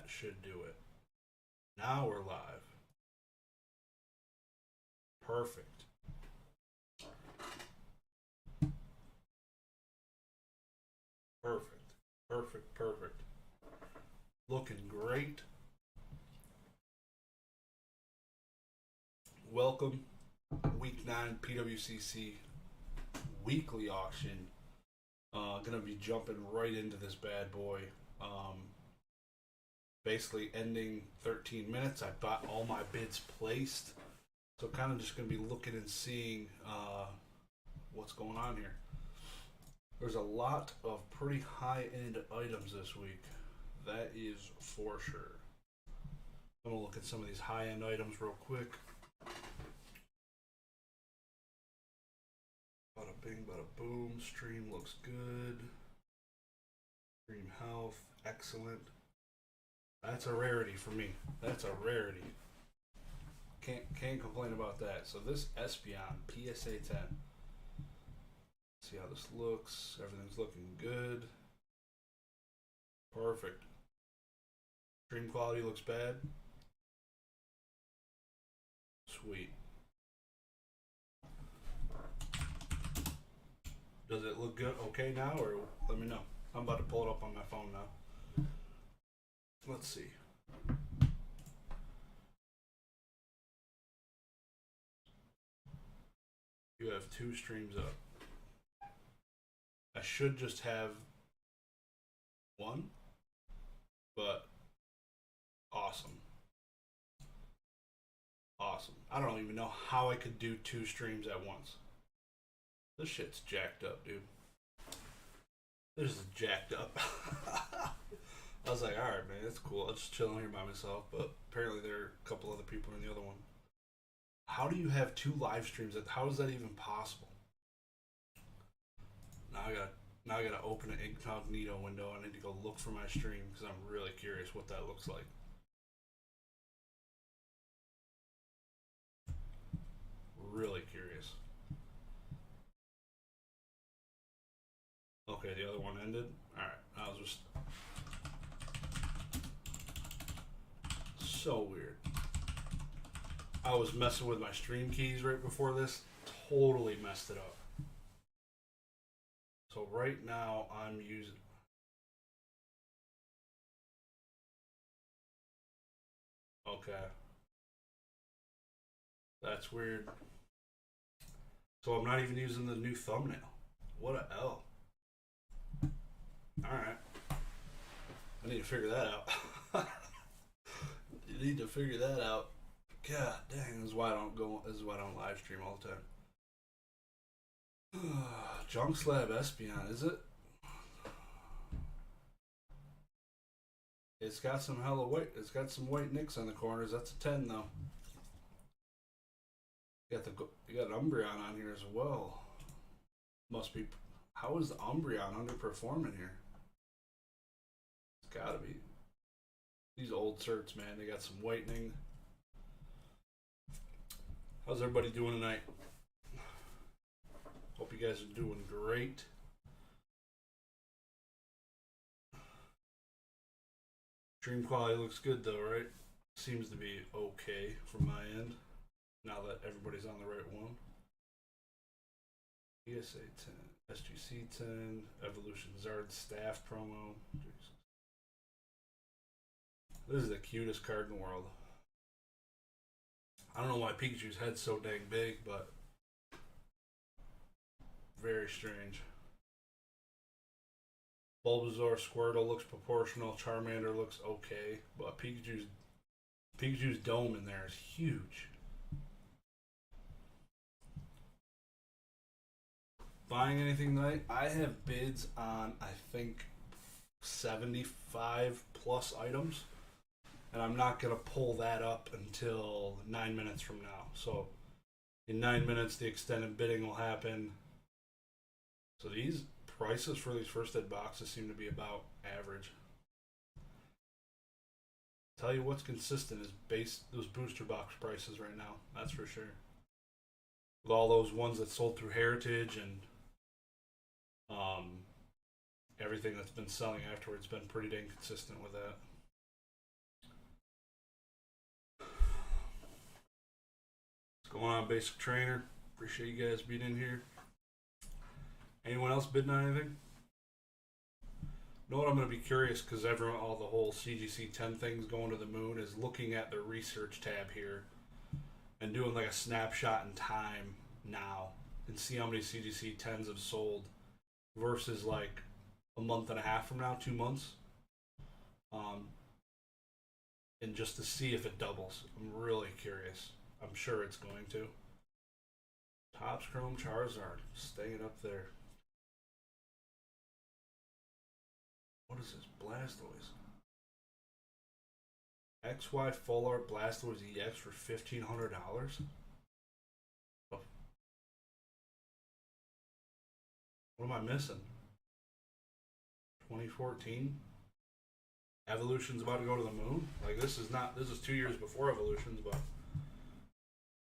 that should do it. Now we're live. Perfect. Perfect. Perfect. Perfect. Looking great. Welcome. Week 9 PWCC weekly auction. Gonna be jumping right into this bad boy. Basically ending 13 minutes. I bought all my bids placed. So kind of just gonna be looking and seeing what's going on here. There's a lot of pretty high-end items this week. That is for sure. I'm gonna look at some of these high-end items real quick. Bada bing, bada boom. Stream looks good. Stream health, excellent. That's a rarity for me. That's a rarity. Can't complain about that. So this Espeon PSA 10. See how this looks. Everything's looking good. Perfect. Stream quality looks bad. Sweet. Does it look good? Okay now, or let me know. I'm about to pull it up on my phone now. Let's see. You have 2 streams up. I should just have 1, but awesome. Awesome. I don't even know how I could do 2 streams at once. This shit's jacked up, dude. This is jacked up. I was like, alright, man, it's cool. I'm just chilling here by myself, but apparently there are a couple other people in the other one. How do you have 2 live streams? How is that even possible? Now I gotta open an incognito window. I need to go look for my stream because I'm really curious what that looks like. Really curious. Okay, the other one ended. Alright, I was just so weird. I was messing with my stream keys right before this. Totally messed it up. So right now I'm using... Okay. That's weird. So I'm not even using the new thumbnail. What a L. Alright. I need to figure that out. You need to figure that out. God dang, this is why I don't go. This is why I don't live stream all the time. Junk Slab Espeon, is it? It's got some hella white. It's got some white nicks on the corners. That's a 10 though. You got Umbreon on here as well. Must be. How is the Umbreon underperforming here? It's gotta be. These old certs, man. They got some whitening. How's everybody doing tonight? Hope you guys are doing great. Stream quality looks good though, right? Seems to be okay from my end. Now that everybody's on the right one. PSA 10, SGC 10, Evolution Zard Staff promo. Jesus. This is the cutest card in the world. I don't know why Pikachu's head's so dang big, but very strange. Bulbasaur, Squirtle looks proportional. Charmander looks okay, but Pikachu's dome in there is huge. Buying anything tonight? I have bids on I think 75 plus items. And I'm not going to pull that up until 9 minutes from now. So in 9 minutes, the extended bidding will happen. So these prices for these first ed boxes seem to be about average. Tell you what's consistent is those booster box prices right now. That's for sure. With all those ones that sold through Heritage and everything that's been selling afterwards, been pretty dang consistent with that. going on, Basic Trainer? Appreciate you guys being in here. Anyone else bidding on anything? You know what, I'm going to be curious because all the whole CGC 10 things going to the moon is looking at the research tab here and doing like a snapshot in time now and see how many CGC 10s have sold versus like a month and a half from now, 2 months. And just to see if it doubles. I'm really curious. I'm sure it's going to. Topps Chrome Charizard staying up there. What is this? Blastoise. XY Full Art Blastoise EX for $1,500. Oh. What am I missing? 2014. Evolution's about to go to the moon. Like this is 2 years before Evolution's, but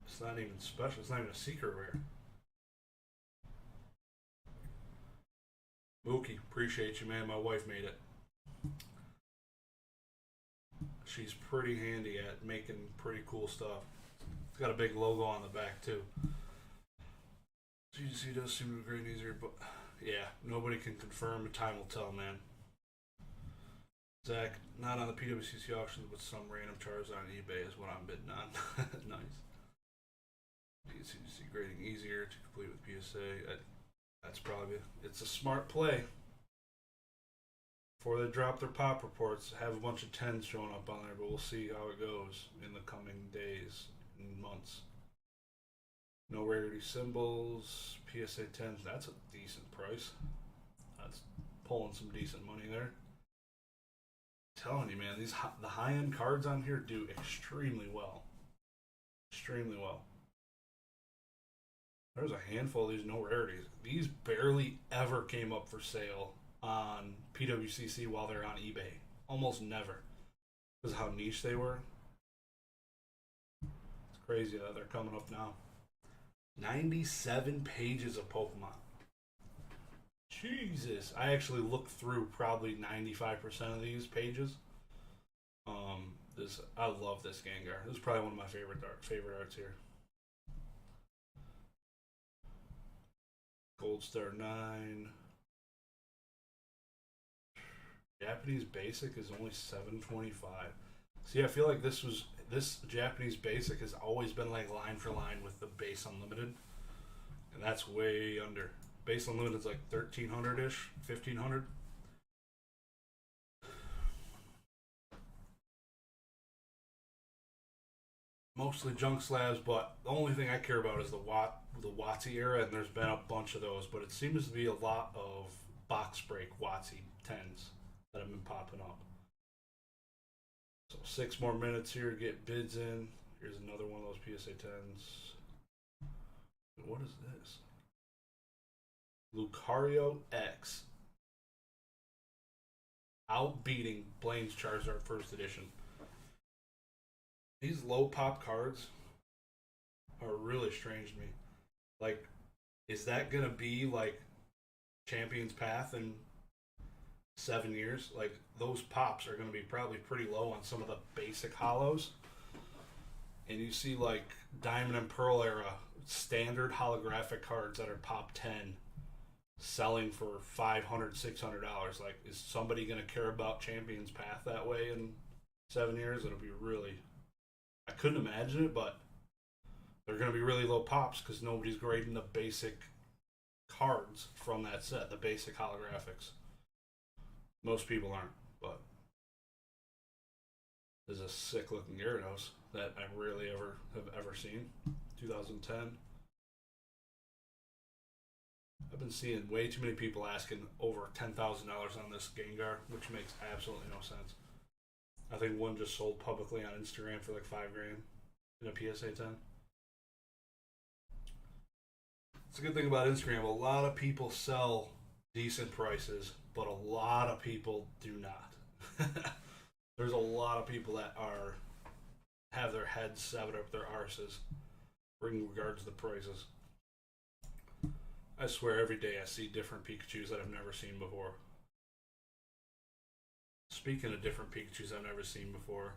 it's not even special. It's not even a secret rare. Mookie, appreciate you, man. My wife made it. She's pretty handy at making pretty cool stuff. It's got a big logo on the back too. GGC does seem to be great easier, but yeah, nobody can confirm. Time will tell, man. Zach, not on the PWCC auctions, but some random Charizard on eBay is what I'm bidding on. Nice. PWCC grading easier to complete with PSA. That's probably it's a smart play. Before they drop their pop reports, have a bunch of 10s showing up on there, but we'll see how it goes in the coming days and months. No rarity symbols, PSA 10s. That's a decent price. That's pulling some decent money there. I'm telling you, man, the high-end cards on here do extremely well. Extremely well. There's a handful of these no rarities. These barely ever came up for sale on PWCC while they're on eBay. Almost never. Because of how niche they were. It's crazy that they're coming up now. 97 pages of Pokemon. Jesus. I actually looked through probably 95% of these pages. I love this Gengar. This is probably one of my favorite arts here. Gold Star 9. Japanese Basic is only $7.25. See, I feel like this Japanese Basic has always been like line for line with the base Unlimited, and that's way under. Base Unlimited is like 1,300-ish, 1,500. Mostly junk slabs, but the only thing I care about is the WotC era, and there's been a bunch of those, but it seems to be a lot of box break WotC 10s that have been popping up. So 6 more minutes here to get bids in. Here's another one of those PSA 10s. What is this? Lucario X. Outbeating Blaine's Charizard First Edition. These low pop cards are really strange to me. Like, is that gonna be like Champion's Path in 7 years? Like, those pops are gonna be probably pretty low on some of the basic hollows. And you see like Diamond and Pearl era standard holographic cards that are pop 10 selling for $500, $600. Like, is somebody gonna care about Champion's Path that way in 7 years? It'll be really, I couldn't imagine it, but they're going to be really low pops because nobody's grading the basic cards from that set, the basic holographics. Most people aren't, but there's a sick looking Gyarados that I rarely have ever seen. 2010. I've been seeing way too many people asking over $10,000 on this Gengar, which makes absolutely no sense. I think one just sold publicly on Instagram for like $5,000 in a PSA 10. It's a good thing about Instagram. A lot of people sell decent prices, but a lot of people do not. There's a lot of people that have their heads severed up their arses in regards to the prices. I swear every day I see different Pikachus that I've never seen before. Speaking of different Pikachus I've never seen before,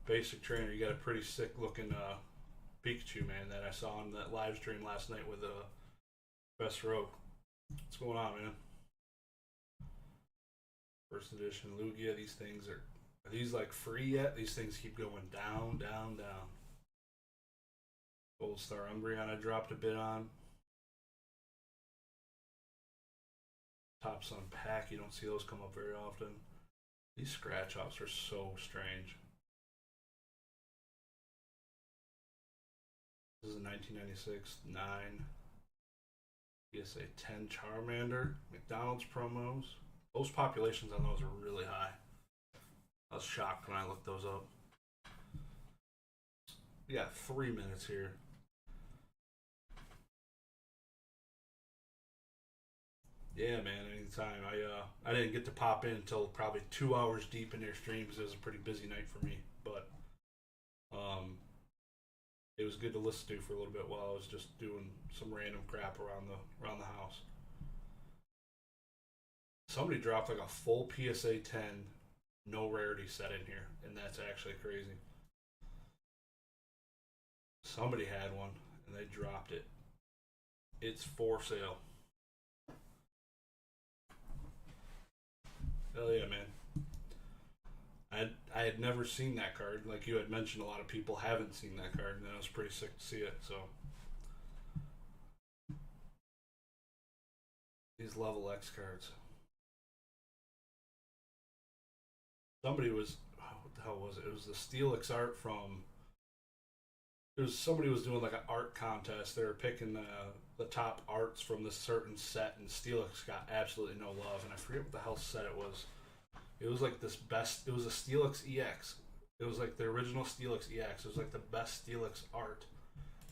Basic Trainer, you got a pretty sick looking Pikachu, man, that I saw on that live stream last night with Best Row. What's going on, man? First edition Lugia. These things are these like free yet? These things keep going down, down, down. Gold Star Umbreon I dropped a bit on. Top Sun Pack, you don't see those come up very often. These scratch offs are so strange. This is a 1996 9 PSA 10 Charmander. McDonald's promos. Those populations on those are really high. I was shocked when I looked those up. We got 3 minutes here. Yeah, man. Anytime. I didn't get to pop in until probably 2 hours deep in their streams. It was a pretty busy night for me, but it was good to listen to for a little bit while I was just doing some random crap around the house. Somebody dropped like a full PSA 10 no rarity set in here, and that's actually crazy. Somebody had one and they dropped it. It's for sale. Hell yeah, man. I had never seen that card. Like you had mentioned, a lot of people haven't seen that card, and I was pretty sick to see it. So these level X cards. Somebody was, what the hell was it? It was the Steelix art from. It was somebody was doing like an art contest. They were picking the top arts from this certain set, and Steelix got absolutely no love. And I forget what the hell set it was. It was like this best. It was a Steelix EX. It was like the original Steelix EX. It was like the best Steelix art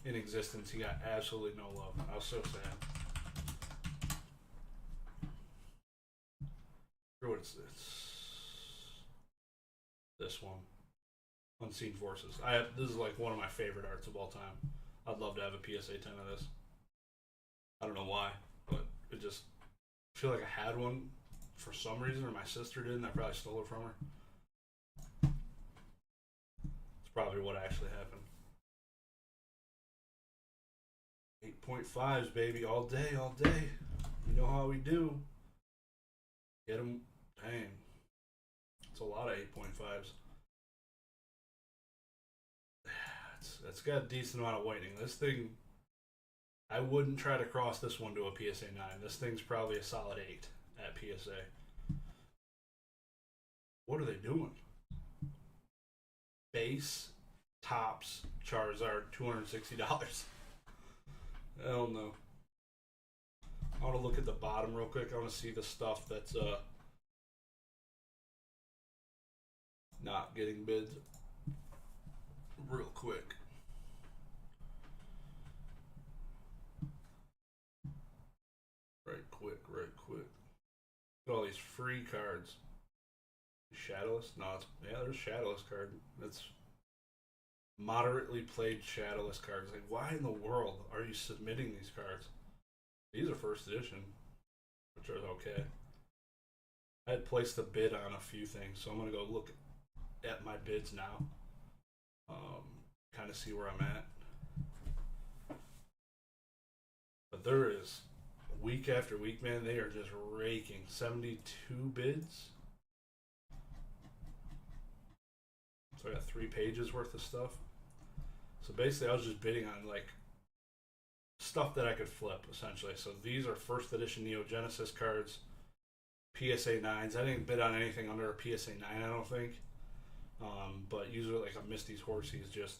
in existence. He got absolutely no love. I was so sad. What it's this one, Unseen Forces. This is like one of my favorite arts of all time. I'd love to have a PSA 10 of this. I don't know why, but it just I feel like I had one for some reason, or my sister did, and I probably stole it from her. It's probably what actually happened. 8.5s, baby, all day, all day. You know how we do. Get them. Dang. It's a lot of 8.5s. It's got a decent amount of whitening. This thing, I wouldn't try to cross this one to a PSA 9. This thing's probably a solid 8 at PSA. What are they doing? Base, tops, Charizard, $260. Hell no. I want to look at the bottom real quick. I want to see the stuff that's not getting bids real quick. Right quick. Look at all these free cards. Shadowless? No, there's Shadowless card. That's moderately played Shadowless cards. Like, why in the world are you submitting these cards? These are first edition, which are okay. I had placed a bid on a few things, so I'm gonna go look at my bids now. Kind of see where I'm at. But there is week after week, man. They are just raking 72 bids. So I got 3 pages worth of stuff. So basically, I was just bidding on like stuff that I could flip, essentially. So these are first edition Neo Genesis cards, PSA 9s. I didn't bid on anything under a PSA 9, I don't think. But usually, like a Misty's Horsey is just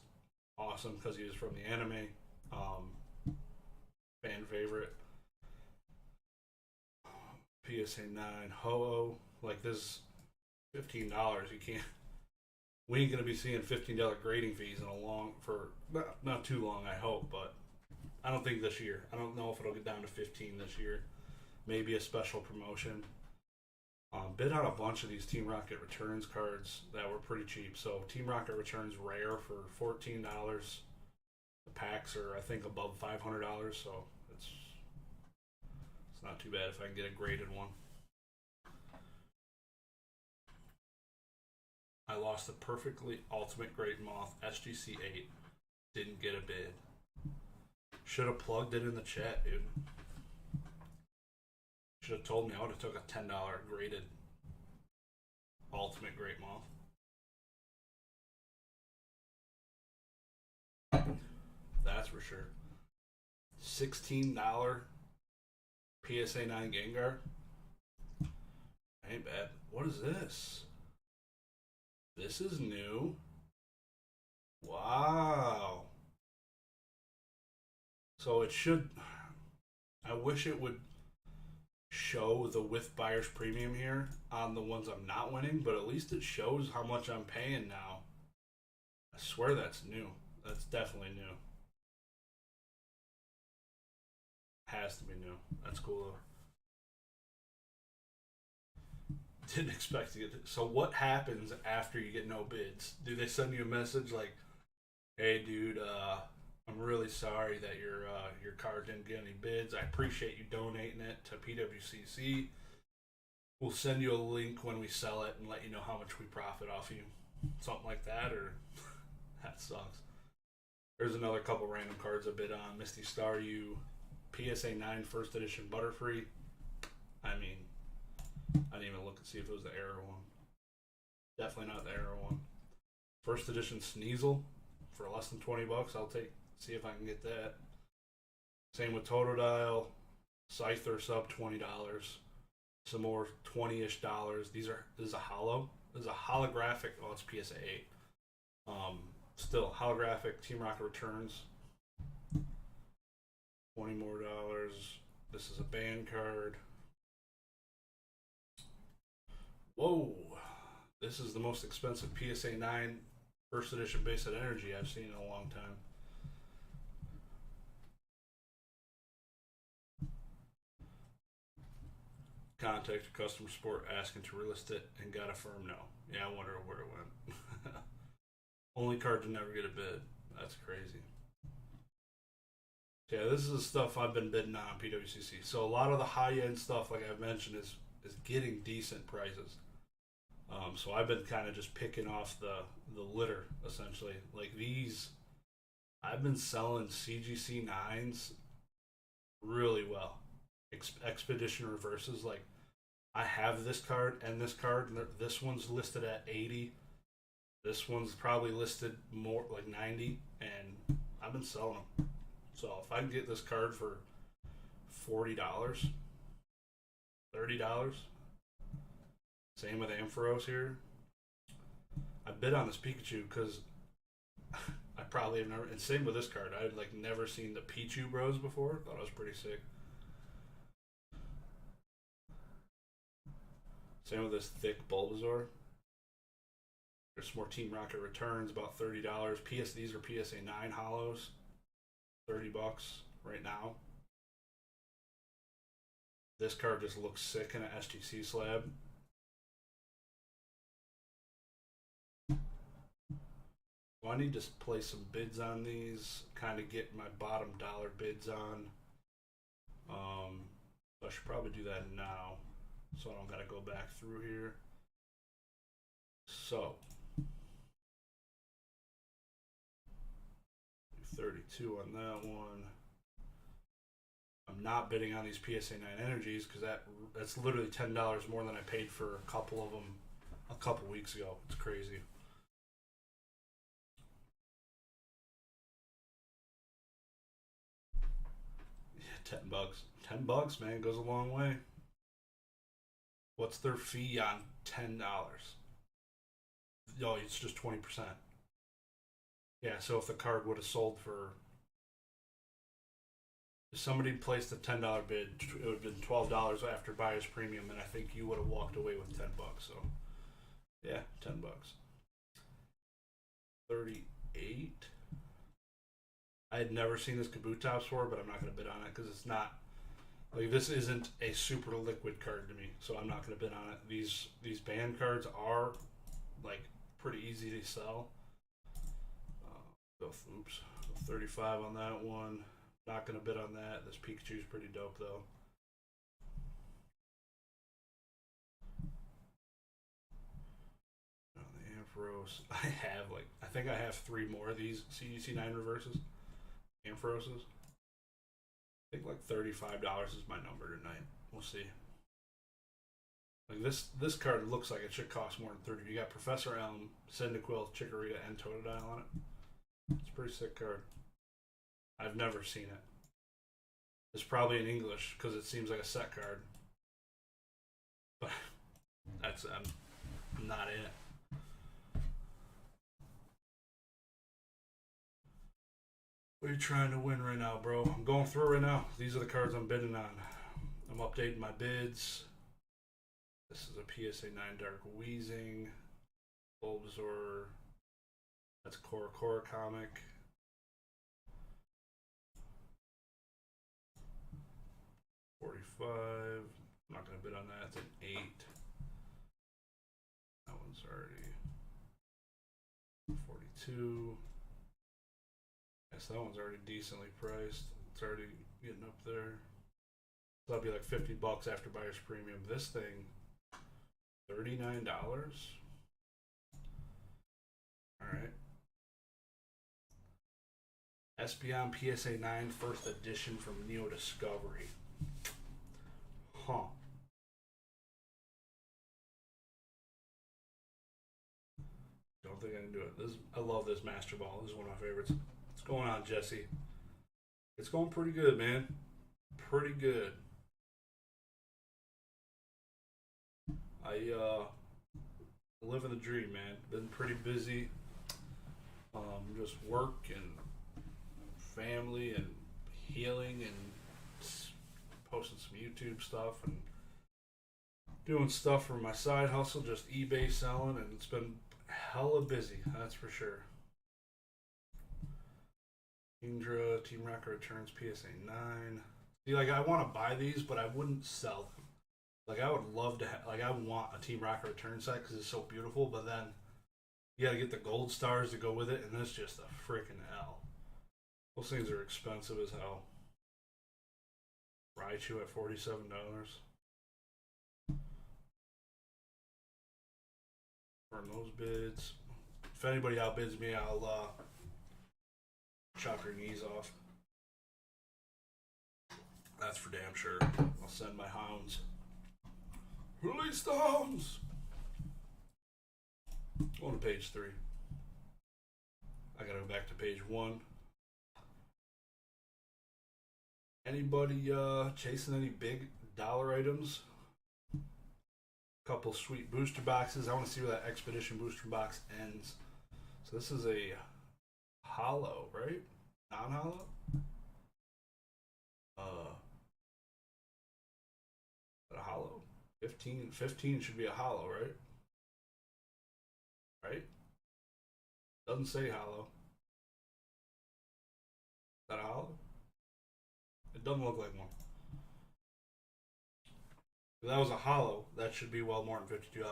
awesome because he was from the anime. Fan favorite. PSA 9 Ho-Oh. Like this $15. You can't. We ain't gonna be seeing $15 grading fees in a long for not too long, I hope, but I don't think this year. I don't know if it'll get down to 15 this year. Maybe a special promotion. Bid on a bunch of these Team Rocket Returns cards that were pretty cheap. So Team Rocket Returns rare for $14. The packs are, I think, above $500. So it's not too bad if I can get a graded one. I lost the perfectly ultimate great moth SGC 8 Didn't get a bid. Should have plugged it in the chat, dude. Should have told me. I would have took a $10 graded ultimate great moth. That's for sure. $16 PSA 9 Gengar. Ain't bad. What is this? This is new. Wow. So it should. I wish it would show the with buyer's premium here on the ones I'm not winning, but at least it shows how much I'm paying now. I swear that's new. That's definitely new. Has to be new. That's cool though. Didn't expect to get. So what happens after you get no bids? Do they send you a message like, "Hey, dude, I'm really sorry that your card didn't get any bids. I appreciate you donating it to PWCC. We'll send you a link when we sell it and let you know how much we profit off you." Something like that, or that sucks. There's another couple random cards I bid on. Misty Star U, PSA 9 First Edition Butterfree. I mean, I didn't even look and see if it was the Arrow one. Definitely not the Arrow one. First Edition Sneasel for less than $20. I'll see if I can get that. Same with Totodile. Scyther sub $20. Some more $20-ish. This is a hollow. This is a holographic. Oh, it's PSA 8. Still holographic Team Rocket returns. $20 more. This is a band card. Whoa. This is the most expensive PSA 9 First Edition Base of Energy I've seen in a long time. Contact your customer support asking to relist it and got a firm no. Yeah, I wonder where it went. Only card to never get a bid. That's crazy. Yeah, this is the stuff I've been bidding on PWCC. So a lot of the high-end stuff, like I've mentioned, is getting decent prices. So I've been kind of just picking off the litter, essentially. Like these, I've been selling CGC 9s really well. Expedition Reverses, like I have this card and this card. This one's listed at 80. This one's probably listed more like 90, and I've been selling them. So if I can get this card for $40, $30, same with Ampharos here. I bid on this Pikachu because I probably have never, and same with this card. I had like never seen the Pichu Bros before. Thought it was pretty sick. Same with this thick Bulbasaur. There's some more Team Rocket returns, about $30. These are PSA 9 hollows, $30 right now. This card just looks sick in an SGC slab. So I need to place some bids on these, kind of get my bottom dollar bids on. I should probably do that now, so I don't gotta go back through here. So 32 on that one. I'm not bidding on these PSA 9 energies because that's literally $10 more than I paid for a couple of them a couple weeks ago. It's crazy. Yeah, $10. $10, man, goes a long way. What's their fee on $10? Oh, it's just 20%. Yeah, so if the card would have sold for, if somebody placed a $10 bid, it would have been $12 after buyer's premium, and I think you would have walked away with $10. So, yeah, $10. 38. I had never seen this Kabutops before, but I'm not going to bid on it because it's not, like, this isn't a super liquid card to me, so I'm not going to bid on it. These band cards are, like, pretty easy to sell. Oops, 35 on that one. Not going to bid on that. This Pikachu's pretty dope, though. On the Ampharos. I think I have 3 more of these CDC 9 reverses. Ampharoses. I think like $35 is my number tonight. We'll see. Like this card looks like it should cost more than 30. You got Professor Elm, Cyndaquil, Chikorita, and Totodile on it. It's a pretty sick card. I've never seen it. It's probably in English because it seems like a set card. But I'm not in it. What are you trying to win right now, bro? I'm going through right now. These are the cards I'm bidding on. I'm updating my bids. This is a PSA 9 Dark Wheezing. Bulbasaur. That's a Korra comic. $45. I'm not going to bid on that. It's an 8. That one's already $42. Yes, that one's already decently priced. It's already getting up there. So that'll be like $50 after buyer's premium. This thing, $39. Alright. Espeon PSA 9 first edition from Neo Discovery. Huh. Don't think I can do it. I love this Master Ball. This is one of my favorites. What's going on, Jesse? It's going pretty good, man. Pretty good. I living the dream, man. Been pretty busy. Just work and family and healing and posting some YouTube stuff and doing stuff for my side hustle, just eBay selling, and it's been hella busy, that's for sure. Indra, Team Rocket returns PSA 9. See, like, I want to buy these, but I wouldn't sell them. Like, I would love to like, I want a Team Rocket return set because it's so beautiful, but then you gotta get the gold stars to go with it, and it's just a freaking L. Those things are expensive as hell. Raichu at $47. Burn those bids. If anybody outbids me, I'll chop your knees off. That's for damn sure. I'll send my hounds. Release the hounds! Go to page 3. I gotta go back to page 1. Anybody chasing any big dollar items? Couple sweet booster boxes. I want to see where that Expedition booster box ends. So this is a hollow, right? Non-hollow? A hollow? 15 should be a hollow, right? Right? Doesn't say hollow. Is that a hollow? It doesn't look like one. If that was a hollow, that should be well more than $52.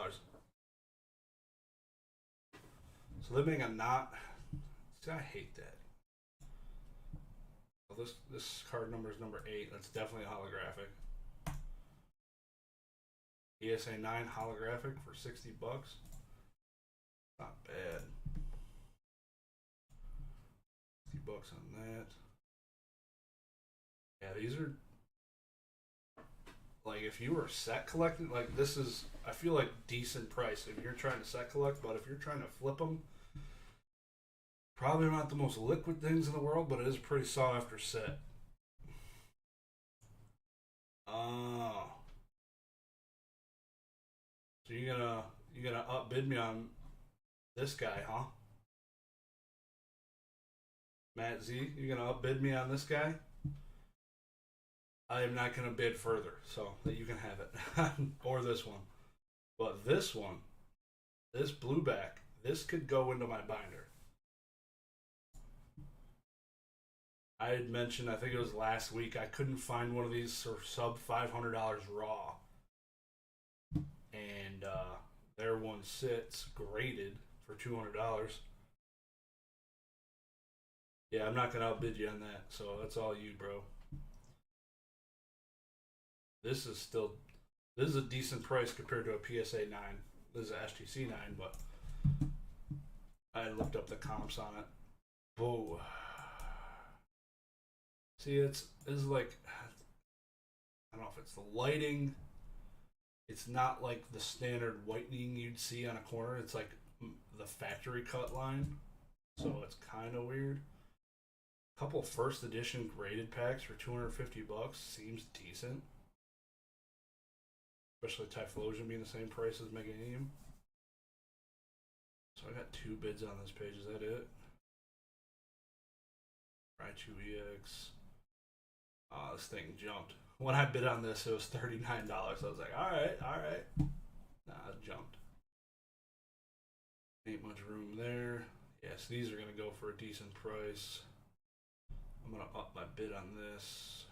So they make a knot. See, I hate that. Well, this card number is number 8. That's definitely a holographic. PSA 9 holographic for $60. Not bad. $60 on that. Yeah, these are like, if you were set collecting, like, this is, I feel like, decent price if you're trying to set collect, but if you're trying to flip them, probably not the most liquid things in the world, but it is pretty sought after set. Oh. So you're gonna upbid me on this guy, huh? Matt Z, you're gonna upbid me on this guy? I am not going to bid further, so that you can have it. Or this one. But this one, this blueback, this could go into my binder. I had mentioned, I think it was last week, I couldn't find one of these for sub $500 raw. And their one sits graded for $200. Yeah, I'm not going to outbid you on that, so that's all you, bro. This is a decent price compared to a PSA 9. This is a STC 9, but I looked up the comps on it. Boo. See, it's like, I don't know if it's the lighting. It's not like the standard whitening you'd see on a corner. It's like the factory cut line. So it's kind of weird. A couple first edition graded packs for $250 seems decent. Especially Typhlosion being the same price as Meganium. So I got 2 bids on this page. Is that it? Raichu EX. This thing jumped. When I bid on this, it was $39. I was like, alright. Nah, it jumped. Ain't much room there. Yes, these are going to go for a decent price. I'm going to up my bid on this.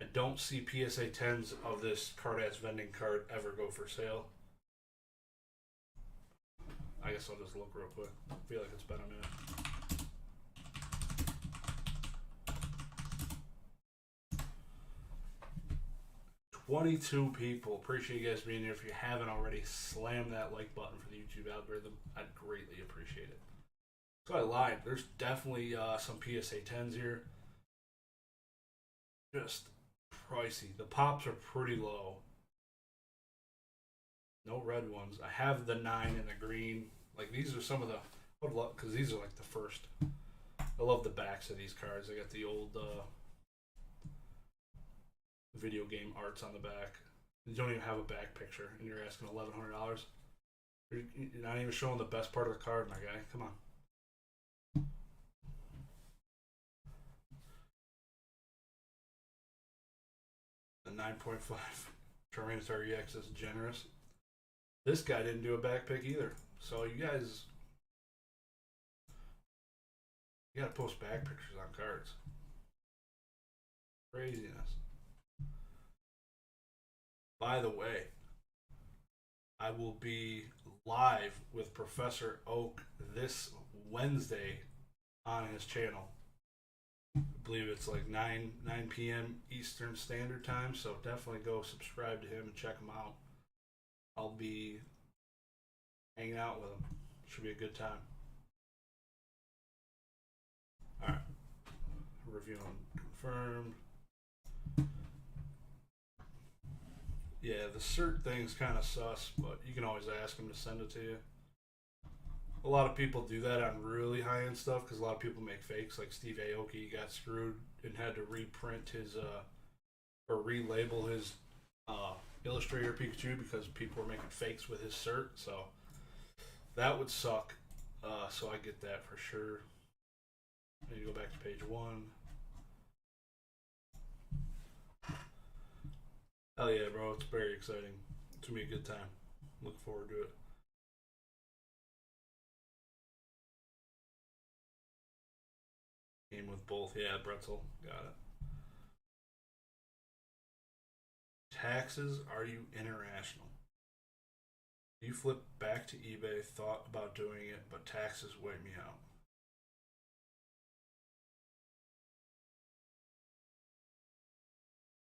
I don't see PSA 10s of this card ads vending card ever go for sale. I guess I'll just look real quick. I feel like it's been a minute. $22 people. Appreciate you guys being here. If you haven't already, slam that like button for the YouTube algorithm. I'd greatly appreciate it. So I lied. There's definitely some PSA 10s here. Just pricey. The pops are pretty low. No red ones. I have the 9 and the green. Like, these are some of the... I would love... Because these are like the first... I love the backs of these cards. I got the old... video game arts on the back. You don't even have a back picture, and you're asking $1,100. You're not even showing the best part of the card, my guy. Come on. The 9.5 Tyranitar EX is generous. This guy didn't do a back pick either. So you guys, you gotta post back pictures on cards. Craziness. By the way, I will be live with Professor Oak this Wednesday on his channel. I believe it's like 9 p.m. Eastern Standard Time, so definitely go subscribe to him and check him out. I'll be hanging out with him. Should be a good time. Alright. Review confirmed. Yeah, the cert thing's kind of sus, but you can always ask him to send it to you. A lot of people do that on really high-end stuff because a lot of people make fakes. Like Steve Aoki got screwed and had to reprint his, or relabel his Illustrator Pikachu because people were making fakes with his cert. So that would suck. So I get that for sure. I need to go back to page 1. Hell yeah, bro. It's very exciting. It's going to be a good time. Look forward to it. Game with both. Yeah, Bretzel. Got it. Taxes, are you international? You flip back to eBay, thought about doing it, but taxes weigh me out.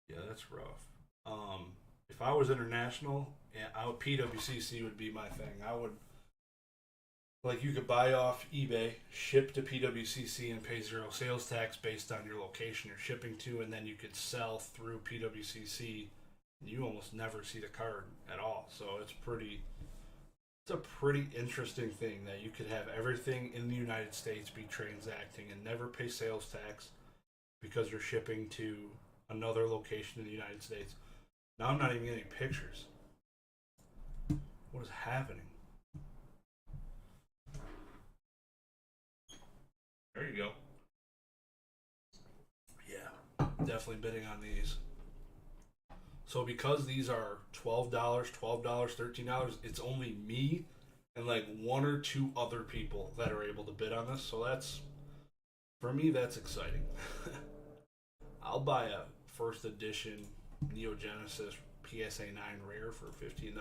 Yeah, that's rough. If I was international, yeah, PWCC would be my thing. I would, like, you could buy off eBay, ship to PWCC, and pay 0 sales tax based on your location you're shipping to, and then you could sell through PWCC. And you almost never see the card at all, so it's a pretty interesting thing that you could have everything in the United States be transacting and never pay sales tax because you're shipping to another location in the United States. Now I'm not even getting pictures. What is happening? There you go. Yeah, definitely bidding on these. So because these are $12, $13, it's only me and like 1 or 2 other people that are able to bid on this. So that's, for me, that's exciting. I'll buy a first edition Neo Genesis PSA 9 rare for $15.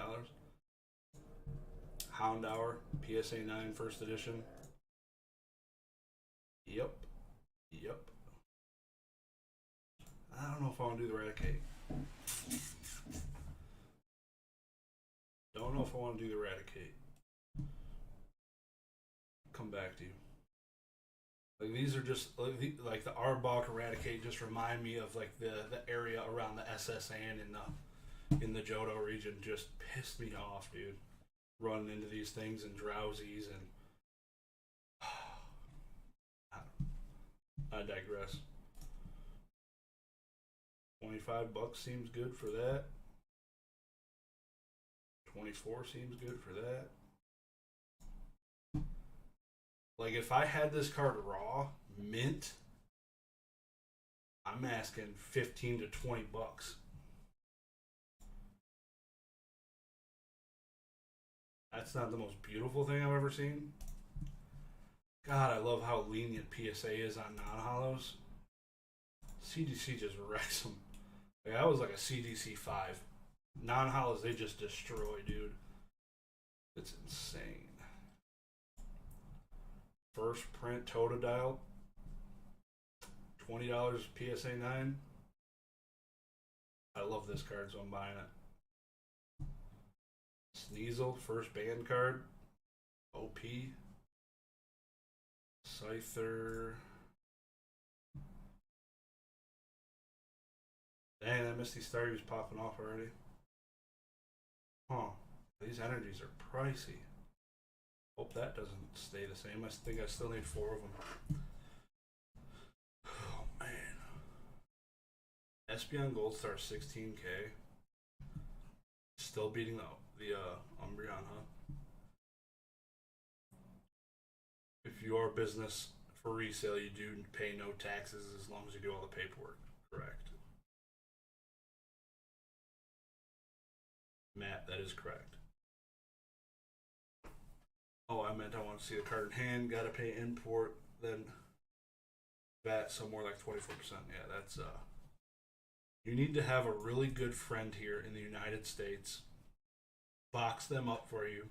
Houndour PSA 9 first edition. Yep. I don't know if I want to do the Raticate. Don't know if I want to do the Raticate. come back to you. Like these are just like the Arbok Eradicate just remind me of like the area around the SSN in the Johto region. Just pissed me off, dude. Running into these things and drowsies and I digress. $25 seems good for that. 24 seems good for that. Like if I had this card raw, mint, I'm asking 15 to $20. That's not the most beautiful thing I've ever seen. God, I love how lenient PSA is on non-hollows. CDC just wrecks them. Like, that was like a CDC 5. Non-hollows, they just destroy, dude. It's insane. First print Totodile. $20 PSA 9. I love this card, so I'm buying it. Sneasel, first band card. OP. Scyther. Dang, that Misty Starry's popping off already. Huh. These energies are pricey. Hope that doesn't stay the same. I think I still need 4 of them. Oh, man. Espeon Gold Star 16K. Still beating the Umbreon, huh? If your business for resale, you do pay no taxes as long as you do all the paperwork. Correct. Matt, that is correct. Oh, I meant I want to see the card in hand. Gotta pay import, then VAT somewhere like 24%. Yeah, that's you need to have a really good friend here in the United States. Box them up for you,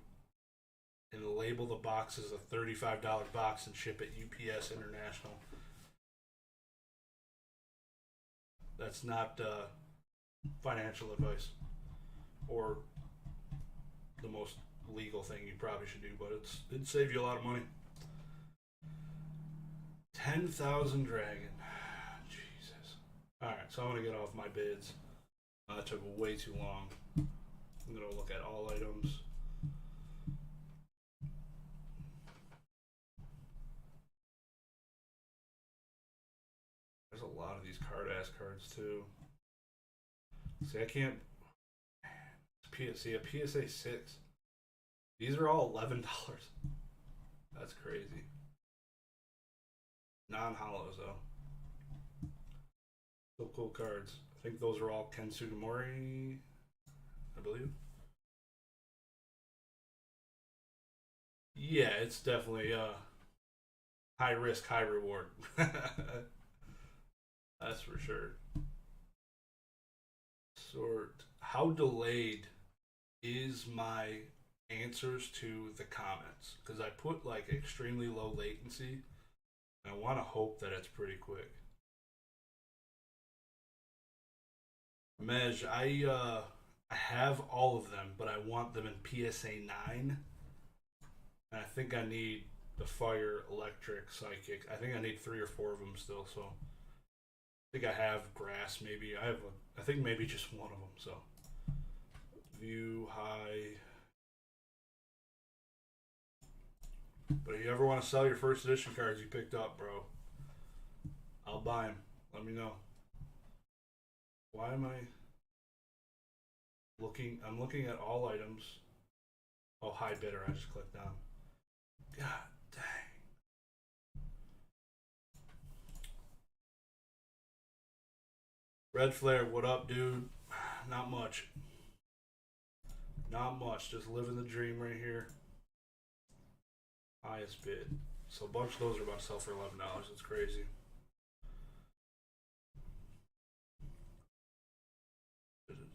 and label the box as a $35 box and ship it UPS International. That's not financial advice or the most legal thing you probably should do, but it'd save you a lot of money. 10,000 Dragon. Jesus. Alright, so I'm going to get off my bids. That took way too long. I'm going to look at all items. There's a lot of these card-ass cards, too. See, I can't... See, a PSA 6. These are all $11. That's crazy. Non-hollows, though. Still cool cards. I think those are all Ken Sugimori, I believe. Yeah, it's definitely high risk, high reward. That's for sure. How delayed is my answers to the comments? Because I put like extremely low latency, and I want to hope that it's pretty quick. Mej, I have all of them, but I want them in PSA 9. And I think I need the fire, electric, psychic. I think I need 3 or 4 of them still. So I think I have grass. Maybe I think maybe just one of them. So view high. But if you ever want to sell your first edition cards you picked up, bro, I'll buy them. Let me know. Why am I looking? I'm looking at all items. Oh, high bidder. I just clicked on. God dang. Red Flare, what up, dude? Not much. Not much. Just living the dream right here. Highest bid. So a bunch of those are about to sell for $11. It's crazy.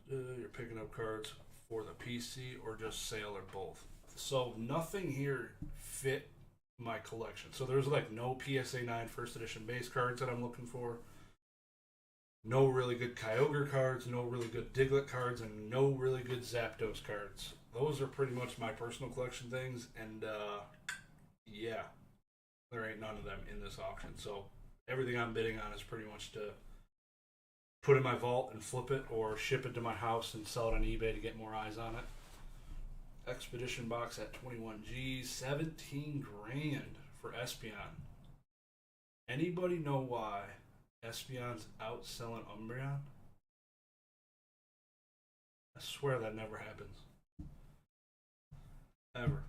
You're picking up cards for the PC or just sale or both. So nothing here fit my collection. So there's like no PSA 9 first edition base cards that I'm looking for. No really good Kyogre cards, no really good Diglett cards, and no really good Zapdos cards. Those are pretty much my personal collection things, and yeah, There ain't none of them in this auction. So everything I'm bidding on is pretty much to put in my vault and flip it, or ship it to my house and sell it on eBay to get more eyes on it. Expedition box at 21G, 17 grand for Espeon. Anybody know why Espeon's outselling Umbreon? I swear that never happens. Ever.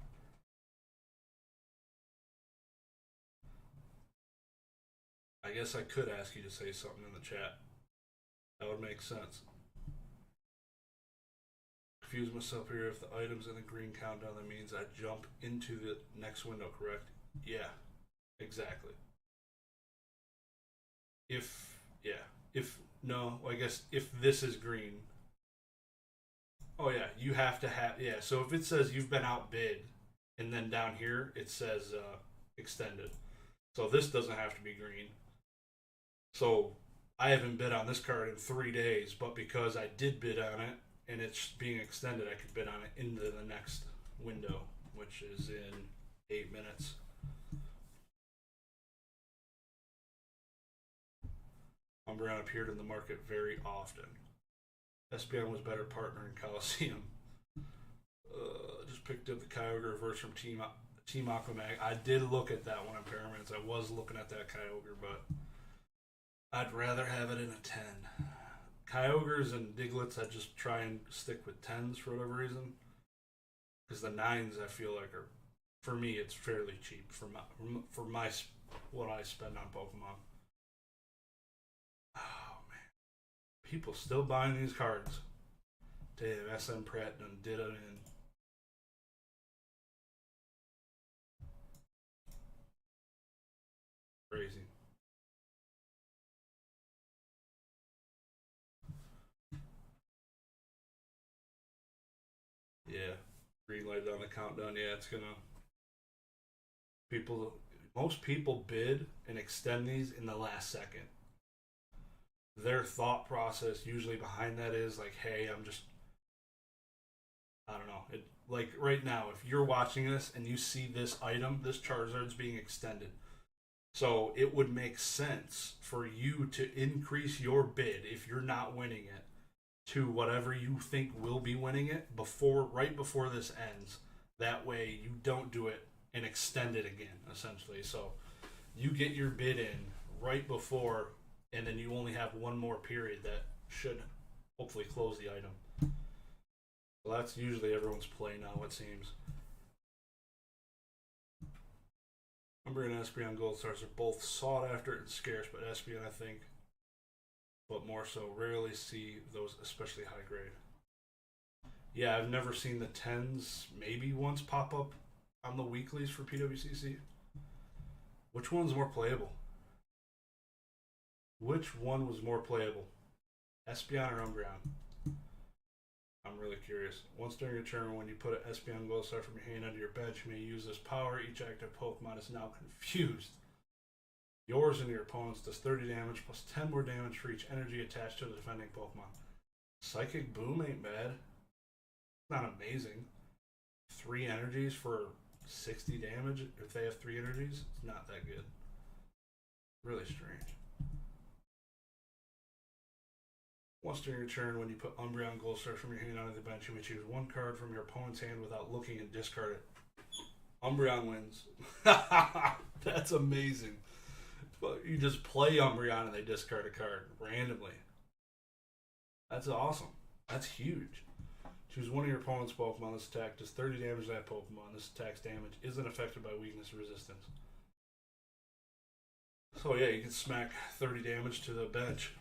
I guess I could ask you to say something in the chat. That would make sense. Confuse myself here. If the item's in the green countdown, that means I jump into the next window, correct? Yeah, exactly. No, I guess if this is green. Oh yeah, you have to have, yeah. So if it says you've been outbid, and then down here it says extended. So this doesn't have to be green. So I haven't bid on this card in 3 days, but because I did bid on it and it's being extended, I could bid on it into the next window, which is in 8 minutes. Umbreon appeared in the market very often. Espeon was better partner in Coliseum. Just picked up the Kyogre reverse from Team Aquamag. I did look at that one in Pyramids. I was looking at that Kyogre, but I'd rather have it in a 10. Kyogres and Diglets, I just try and stick with 10s for whatever reason. Because the 9s, I feel like, are, for me, it's fairly cheap for my what I spend on Pokemon. Oh, man. People still buying these cards. Damn, SM Pratt done did it in. Crazy. Yeah, green light on the countdown. Yeah, it's gonna. Most people bid and extend these in the last second. Their thought process usually behind that is like, hey, I don't know. Like right now, if you're watching this and you see this item, this Charizard's being extended. So it would make sense for you to increase your bid if you're not winning it to whatever you think will be winning it right before this ends. That way you don't do it and extend it again, essentially. So you get your bid in right before, and then you only have one more period that should hopefully close the item. So that's usually everyone's play now, it seems. Umbreon and Espeon Gold Stars are both sought after and scarce, but Espeon, I think, but more so, rarely see those especially high grade. Yeah, I've never seen the 10s maybe once pop up on the weeklies for PWCC. Which one's more playable? Which one was more playable? Espeon or Umbreon? I'm really curious. Once during your turn, when you put an Espeon Gold Star from your hand under your bench, you may use this power. Each active Pokemon is now confused. Yours and your opponent's does 30 damage plus 10 more damage for each energy attached to the defending Pokemon. Psychic Boom ain't bad. Not amazing. 3 energies for 60 damage if they have 3 energies? It's not that good. Really strange. Once during your turn, when you put Umbreon Gold Star from your hand onto the bench, you may choose one card from your opponent's hand without looking and discard it. Umbreon wins. That's amazing. But you just play Umbreon and they discard a card randomly. That's awesome. That's huge. Choose one of your opponent's Pokemon. This attack does 30 damage to that Pokemon. This attack's damage isn't affected by weakness or resistance. So yeah, you can smack 30 damage to the bench.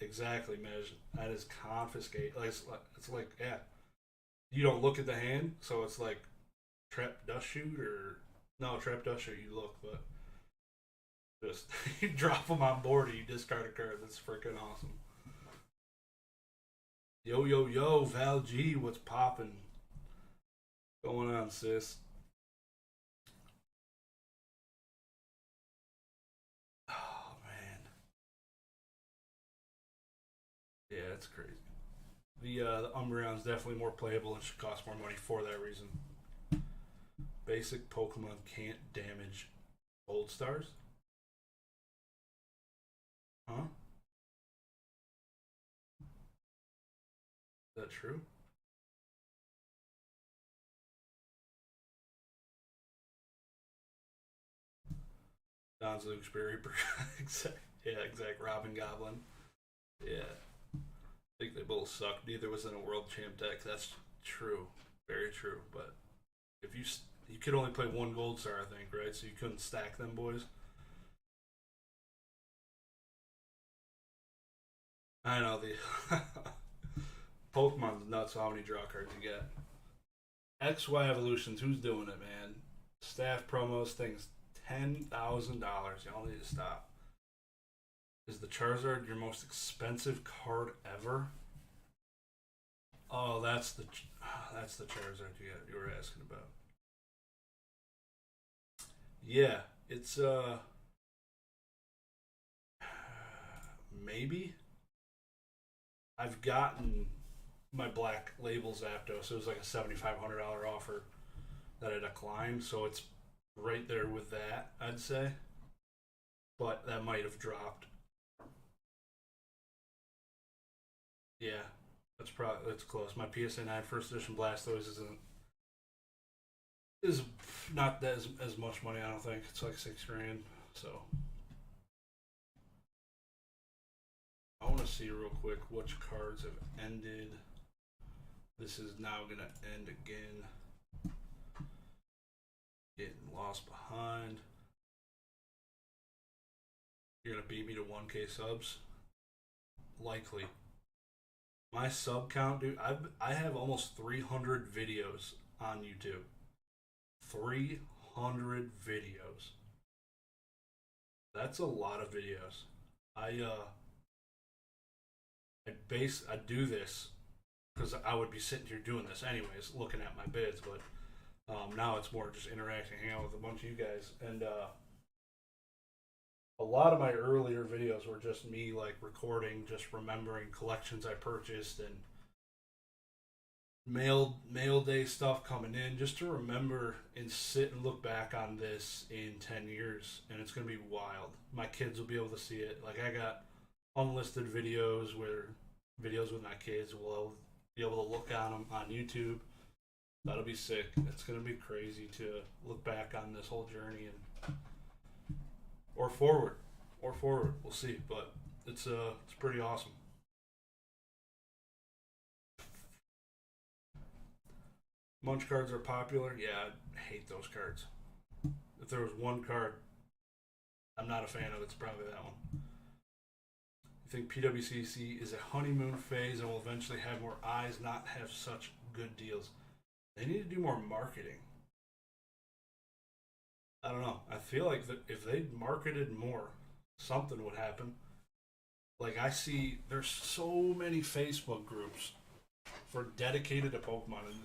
Exactly, Mej. That is confiscate. It's like, yeah. You don't look at the hand, so it's like Trap Dust Shoot or... No, Trap Dust Shoot you look, but... Just, you drop them on board and you discard a card. That's freaking awesome. Yo, yo, yo, Val G, what's poppin'? Going on, sis? Oh, man. Yeah, that's crazy. The Umbreon's definitely more playable and should cost more money for that reason. Basic Pokemon can't damage Gold stars? Huh? Is that true? Don's Luke's Reaper. exact, yeah, exact. Robin Goblin. Yeah. I think they both sucked. Neither was in a world champ deck. That's true. Very true. But if you could only play one gold star, I think, right? So you couldn't stack them boys. I know the Pokemon's nuts. How many draw cards you get? XY Evolutions. Who's doing it, man? Staff promos things. $10,000. Y'all need to stop. Is the Charizard your most expensive card ever? Oh, that's the Charizard you were asking about. Yeah, it's maybe I've gotten my black label Zapdos. It was like a $7,500 offer that I declined, so it's right there with that, I'd say. But that might have dropped. Yeah, that's close. My PSA 9 first edition Blastoise is not as much money. I don't think it's like 6 grand. So I want to see real quick which cards have ended. This is now gonna end again. Getting lost behind. You're gonna beat me to 1K subs? Likely. My sub count, dude. I have almost 300 videos on YouTube. 300 videos. That's a lot of videos. I do this because I would be sitting here doing this anyways, looking at my bids. But now it's more just interacting, hanging out with a bunch of you guys, and a lot of my earlier videos were just me like recording, just remembering collections I purchased and mail day stuff coming in, just to remember and sit and look back on this in 10 years, and it's gonna be wild. My kids will be able to see it. Like, I got unlisted videos with my kids will be able to look on them on YouTube. That'll be sick. It's gonna be crazy to look back on this whole journey, and or forward, We'll see, but it's pretty awesome. Munch cards are popular. Yeah, I hate those cards. If there was one card I'm not a fan of, it's probably that one. You think PWCC is a honeymoon phase and will eventually have more eyes, not have such good deals? They need to do more marketing. I don't know. I feel like that if they marketed more, something would happen. Like, I see there's so many Facebook groups for dedicated to Pokemon, and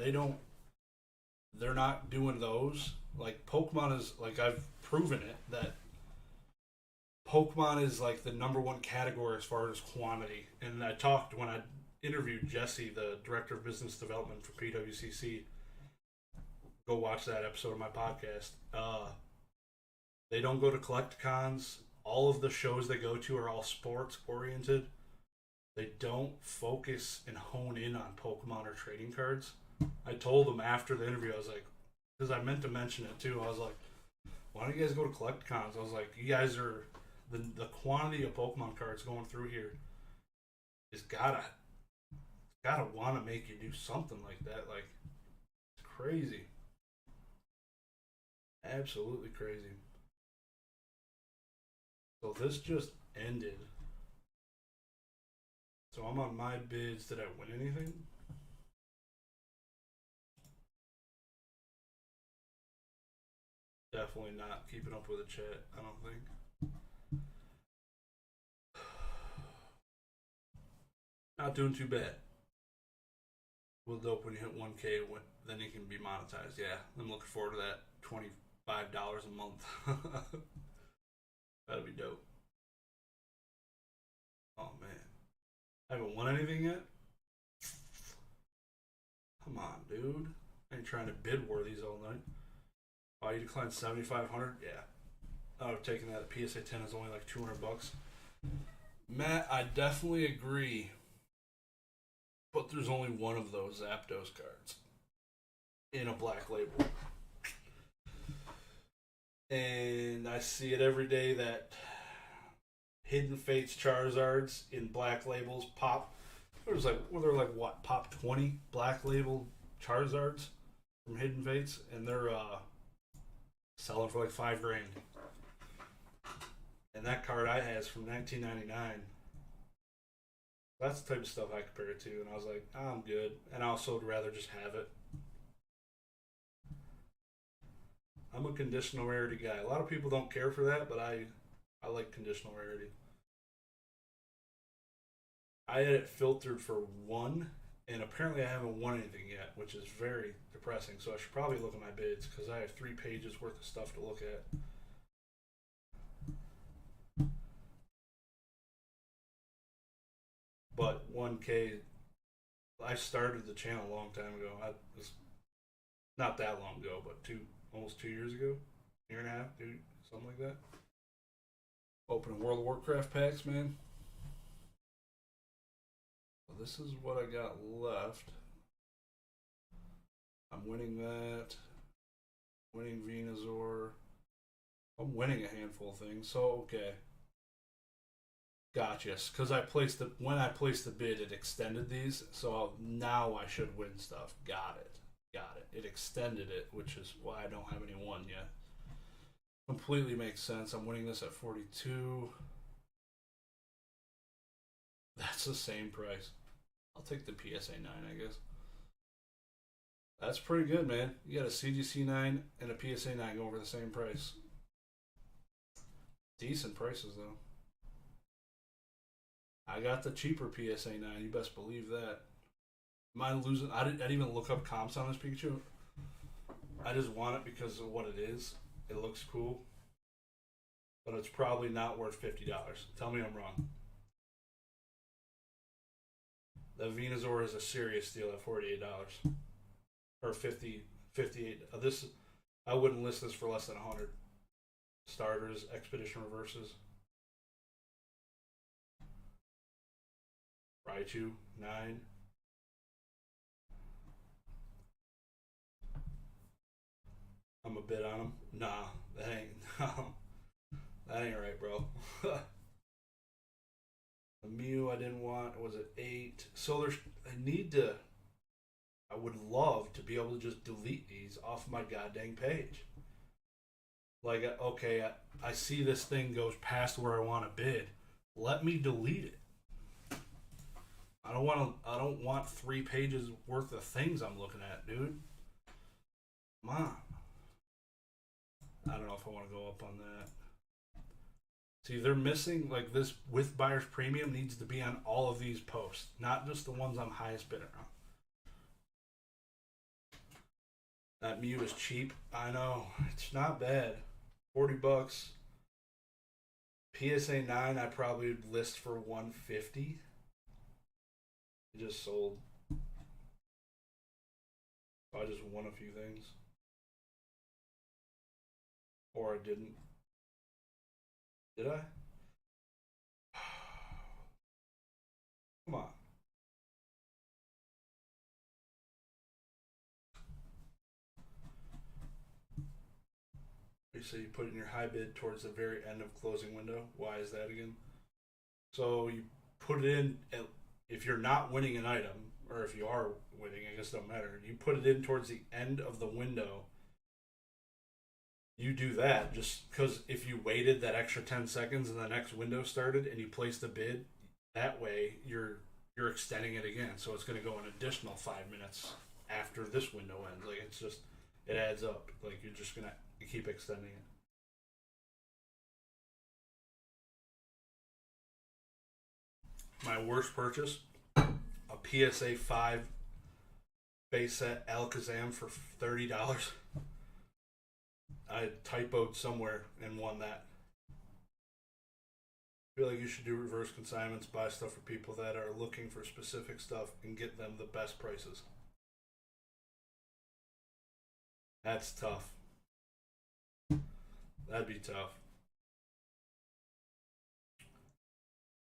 they're not doing those. Like, Pokemon is like, I've proven it that Pokemon is like the number one category as far as quantity. And I talked when I interviewed Jesse, the director of business development for PWCC. Go watch that episode of my podcast. They don't go to collecticons. All of the shows they go to are all sports oriented. They don't focus and hone in on Pokemon or trading cards. I told them after the interview, I was like, because I meant to mention it too. I was like, why don't you guys go to collecticons? I was like, you guys are the quantity of Pokemon cards going through here is gotta want to make you do something like that. Like, it's crazy, absolutely crazy. So this just ended. So I'm on my bids. Did I win anything? Definitely not keeping up with the chat, I don't think. Not doing too bad. Will dope when you hit 1K, then it can be monetized. Yeah, I'm looking forward to that. $25 a month. That'll be dope. Oh man, I haven't won anything yet. Come on, dude. I ain't trying to bid war these all night. Oh, you declined 7,500. Yeah, taking that at PSA 10 is only like $200. Matt, I definitely agree, but there's only one of those Zapdos cards in a black label. And I see it every day that Hidden Fates Charizards in black labels pop. There's like, well, they're like what, pop 20 black label Charizards from Hidden Fates, and they're selling for like $5,000. And that card I had is from 1999. That's the type of stuff I compare it to, and I was like, oh, I'm good. And I also would rather just have it. I'm a conditional rarity guy. A lot of people don't care for that, but I like conditional rarity. I had it filtered for one, and apparently I haven't won anything yet, which is very depressing. So I should probably look at my bids because I have 3 pages worth of stuff to look at. But 1K, I started the channel a long time ago. I was not that long ago, but almost 2 years ago, year and a half, dude, something like that. Opening World of Warcraft packs, man. So this is what I got left. I'm winning that. Winning Venusaur. I'm winning a handful of things, so okay. Gotcha. Because when I placed the bid, it extended these, so now I should win stuff. Got it. It extended it, which is why I don't have any won yet. Completely makes sense. I'm winning this at 42. That's the same price. I'll take the PSA 9, I guess. That's pretty good, man. You got a CGC 9 and a PSA 9 going for the same price. Decent prices, though. I got the cheaper PSA 9. You best believe that. Am I losing? I didn't even look up comps on this Pikachu. I just want it because of what it is. It looks cool. But it's probably not worth $50. Tell me I'm wrong. The Venusaur is a serious deal at $48. Or 50, 58. This, I wouldn't list this for less than 100. Starters, Expedition Reverses. Raichu, 9. I'm a bid on him. Nah, that ain't no. That ain't right, bro. The Mew I didn't want. Was it 8? So I would love to be able to just delete these off my goddamn page. Like, okay, I see this thing goes past where I want to bid. Let me delete it. I don't want 3 pages worth of things I'm looking at, dude. Come on. I don't know if I want to go up on that. See, they're missing, like, this with buyer's premium needs to be on all of these posts, not just the ones I'm highest bidder on. That Mew is cheap. I know. It's not bad. $40. PSA 9 I probably would list for $150. It just sold. I just won a few things. Or I didn't. Did I? Come on. You say you put in your high bid towards the very end of closing window. Why is that again? So you put it in, if you're not winning an item, or if you are winning, I guess it don't matter. You put it in towards the end of the window. You do that just because if you waited that extra 10 seconds and the next window started and you placed a bid, that way you're extending it again. So it's going to go an additional 5 minutes after this window ends. Like, it's just, it adds up. Like, you're just going to keep extending it. My worst purchase, a PSA 5 base set Alakazam for $30. I typoed somewhere and won that. I feel like you should do reverse consignments, buy stuff for people that are looking for specific stuff and get them the best prices. That's tough. That'd be tough.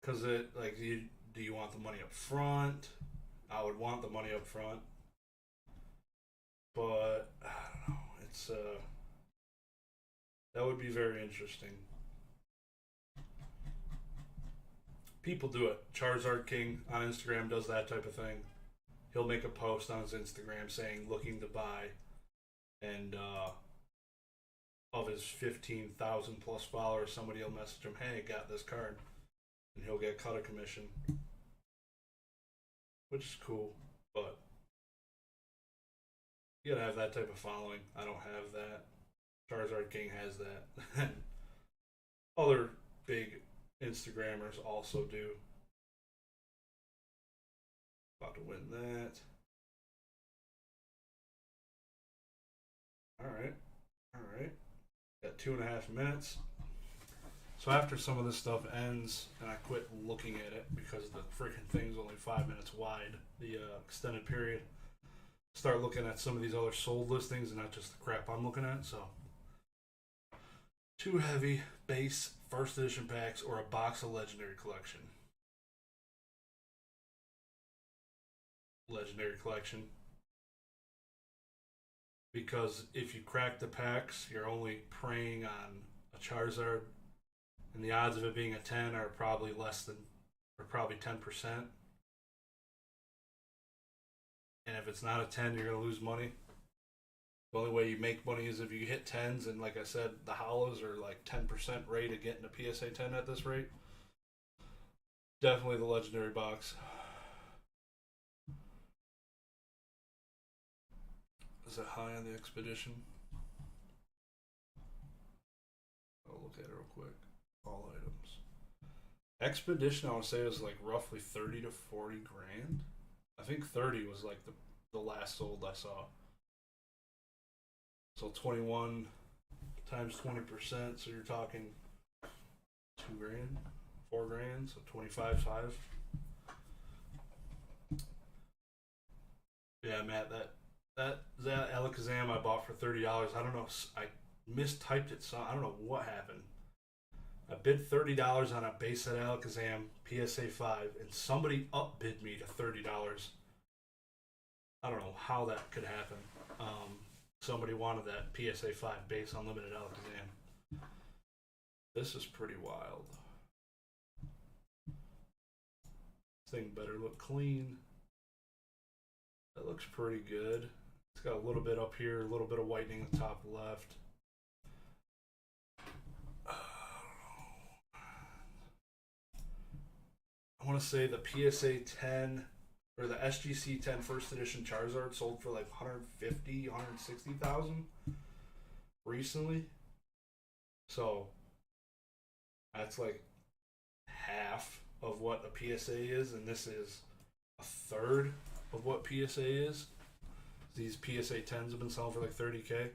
Because it, like, do you want the money up front? I would want the money up front. But, I don't know. It's, that would be very interesting. People do it. Charizard King on Instagram does that type of thing. He'll make a post on his Instagram saying looking to buy, and of his 15,000 plus followers, somebody will message him, "Hey, got this card," and he'll get cut a commission, which is cool. But you gotta have that type of following. I don't have that. Charizard King has that, and other big Instagrammers also do. About to win that. Alright. Alright. Got 2.5 minutes. So after some of this stuff ends and I quit looking at it because the freaking thing's only 5 minutes wide, the extended period, start looking at some of these other sold listings and not just the crap I'm looking at. So 2 heavy base first edition packs or a box of legendary collection. Legendary collection. Because if you crack the packs, you're only preying on a Charizard, and the odds of it being a 10 are probably less than, or probably 10%. And if it's not a 10, you're going to lose money. The only way you make money is if you hit 10s, and like I said, the Hollows are like 10% rate of getting a PSA 10 at this rate. Definitely the legendary box. Is it high on the expedition? I'll look at it real quick. All items. Expedition, I want to say, was like roughly 30 to 40 grand. I think 30 was like the last sold I saw. So 21 times 20%, so you're talking 2 grand, 4 grand, so 25.5. Yeah, Matt, that Alakazam I bought for $30. I don't know. I mistyped it. So I don't know what happened. I bid $30 on a base set Alakazam PSA 5, and somebody upbid me to $30. I don't know how that could happen. Somebody wanted that PSA 5 base unlimited Alakazam. This is pretty wild. This thing better look clean. That looks pretty good. It's got a little bit up here, a little bit of whitening in the top left. I want to say the PSA 10 or the SGC 10 first edition Charizard sold for like 150, 160,000 recently. So that's like half of what a PSA is, and this is a third of what PSA is. These PSA 10s have been selling for like 30K.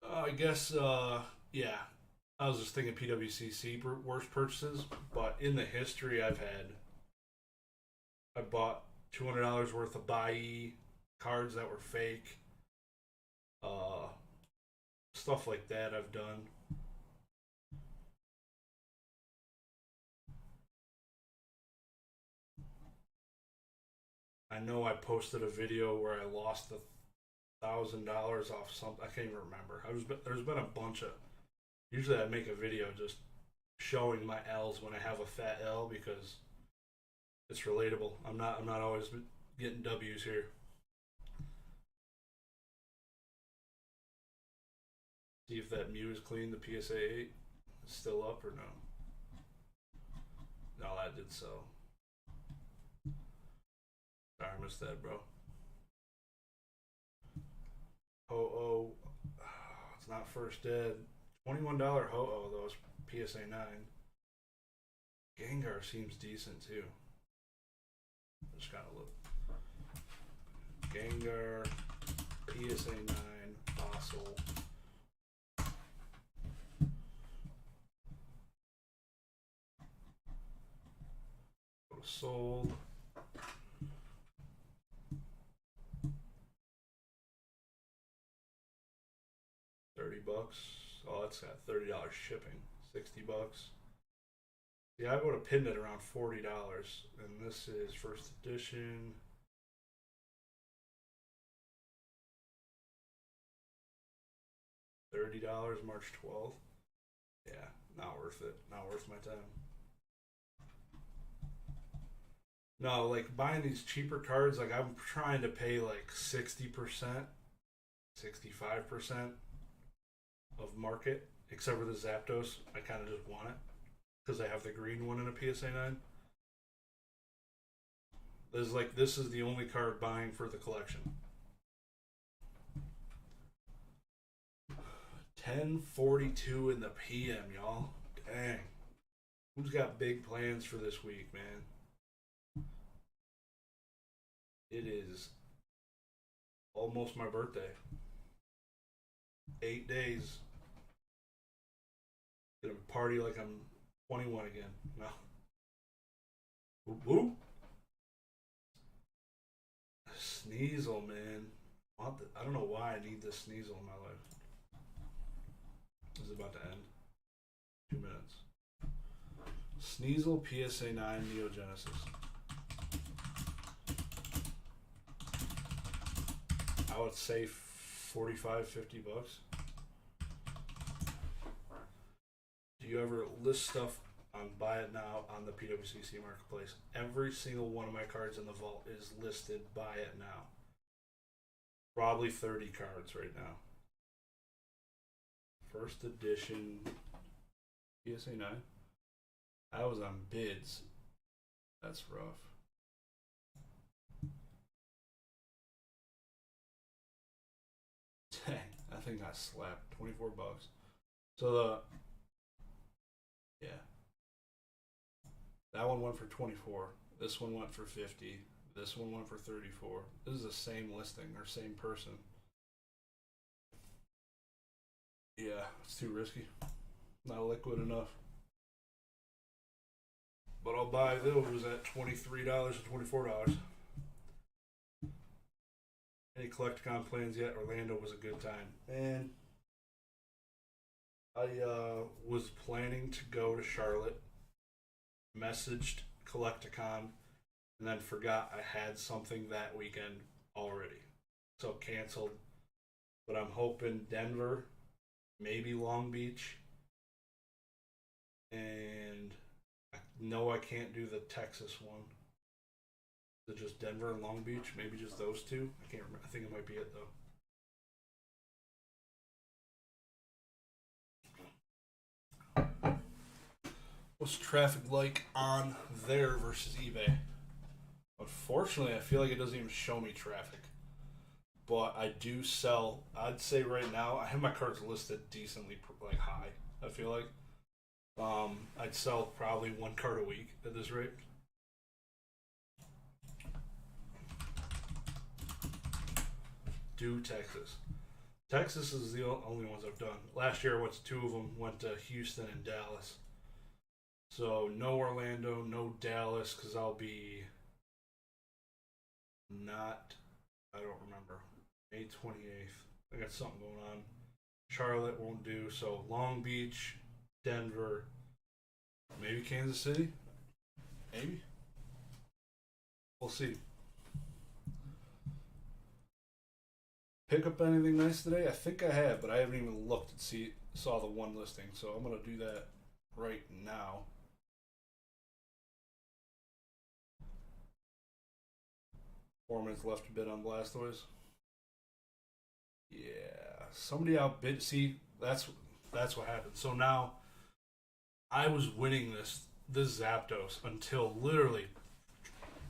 I guess, yeah. I was just thinking PWCC worst purchases, but in the history I've had, I bought $200 worth of buy cards that were fake. Stuff like that I've done. I know I posted a video where I lost $1,000 off something. I can't even remember. There's been a bunch of. Usually I make a video just showing my L's when I have a fat L because it's relatable. I'm not always getting W's here. See if that Mew is clean. The PSA 8 is still up or no? No, that did so. Sorry, I missed that, bro. Ho-Oh. It's not first dead. $21 Ho-Oh, though. It's PSA 9. Gengar seems decent, too. Just gotta look. Gengar, PSA 9, Fossil. Sold. $30. Oh, that's got $30 shipping. $60. Yeah, I would have pinned it around $40, and this is first edition. $30, March 12th. Yeah, not worth it. Not worth my time. No, like buying these cheaper cards, like I'm trying to pay like 60%, 65% of market, except for the Zapdos. I kind of just want it because I have the green one in a PSA 9. This is the only card buying for the collection. 10:42 in the PM, y'all. Dang. Who's got big plans for this week, man? It is almost my birthday. 8 days. Gonna party like I'm 21 again. No. Whoop whoop. Sneasel, man. I don't know why I need this Sneasel in my life. This is about to end. 2 minutes. Sneasel PSA 9 Neogenesis. I would say 45, 50 bucks. Do you ever list stuff on Buy It Now on the PWCC marketplace? Every single one of my cards in the vault is listed Buy It Now. Probably 30 cards right now. First edition PSA 9. I was on bids. That's rough. Dang, that thing got slapped. 24 bucks. So yeah. That one went for 24. This one went for 50. This one went for 34. This is the same listing or same person. Yeah, it's too risky. Not liquid enough. But I'll buy those at $23 or $24. Any Collecticon plans yet? Orlando was a good time. And I was planning to go to Charlotte, messaged Collecticon, and then forgot I had something that weekend already. So canceled. But I'm hoping Denver, maybe Long Beach, and I know I can't do the Texas one. Is it just Denver and Long Beach? Maybe just those two? I can't remember. I think it might be it though. What's traffic like on there versus eBay? Unfortunately, I feel like it doesn't even show me traffic. But I do sell. I'd say right now I have my cards listed decently like high. I feel like I'd sell probably one card a week at this rate. Do Texas. Texas is the only ones I've done. Last year I went to two of them. Went to Houston and Dallas. So no Orlando, no Dallas, because I'll be not. I don't remember. May 28th. I got something going on. Charlotte won't do. So Long Beach, Denver, maybe Kansas City. Maybe. We'll see. Pick up anything nice today? I think I have, but I haven't even looked and saw the one listing. So I'm gonna do that right now. 4 minutes left to bid on Blastoise. Yeah, somebody outbid. See, that's what happened. So now, I was winning this Zapdos until literally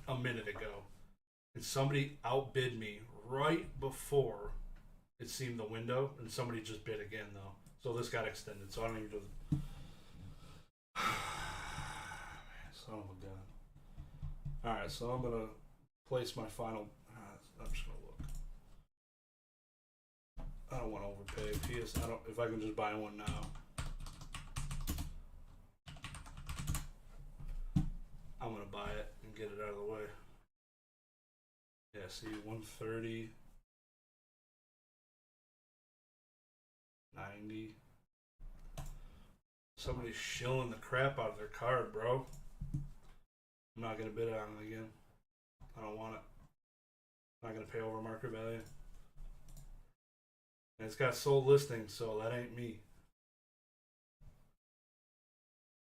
a minute ago, and somebody outbid me right before it seemed the window, and somebody just bid again though. So this got extended. So I don't even do the. Son of a gun. All right, so I'm gonna place my final. I'm just gonna look. I don't want to overpay. PS. I don't. If I can just buy one now. I'm gonna buy it and get it out of the way. Yeah, see, 130, 90. Somebody's shilling the crap out of their card, bro. I'm not gonna bid on it again. I don't want it. I'm not gonna pay over market value. And it's got sold listings, so that ain't me.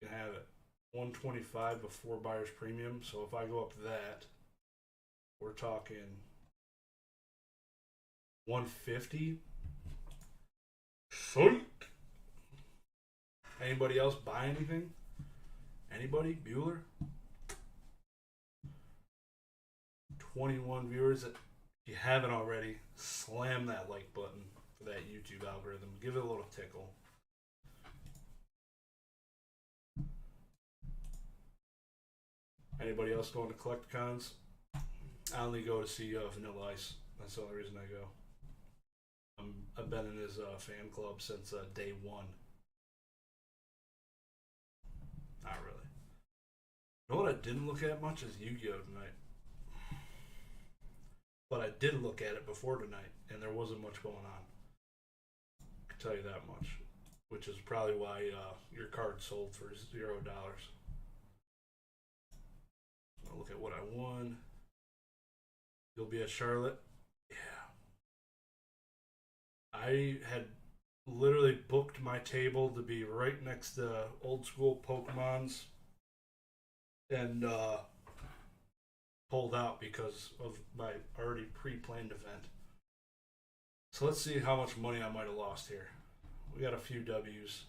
You can have it. 125 before buyer's premium. So if I go up that, we're talking 150. Psych. Anybody else buy anything? Anybody? Bueller? 21 viewers. If you haven't already, slam that like button for that YouTube algorithm. Give it a little tickle. Anybody else going to Collecticons? I only go to see Vanilla Ice. That's the only reason I go. I've been in his fan club since day one. Not really. You know what I didn't look at much is Yu-Gi-Oh! Tonight. But I did look at it before tonight, and there wasn't much going on. I can tell you that much. Which is probably why your card sold for $0. I'll look at what I won. You'll be at Charlotte? Yeah. I had literally booked my table to be right next to old school Pokemons and pulled out because of my already pre-planned event. So let's see how much money I might have lost here. We got a few W's.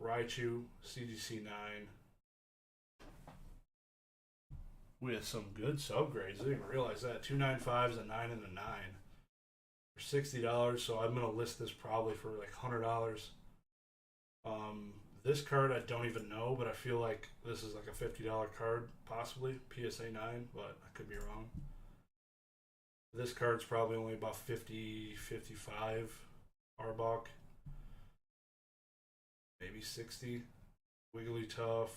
Raichu, CDC 9. We had some good subgrades. I didn't realize that. 2 9.5s, a 9 and a 9 for $60. So I'm gonna list this probably for like $100. This card I don't even know, but I feel like this is like a $50 card, possibly PSA 9, but I could be wrong. This card's probably only about 50, 55 Arbok, maybe 60. Wigglytuff.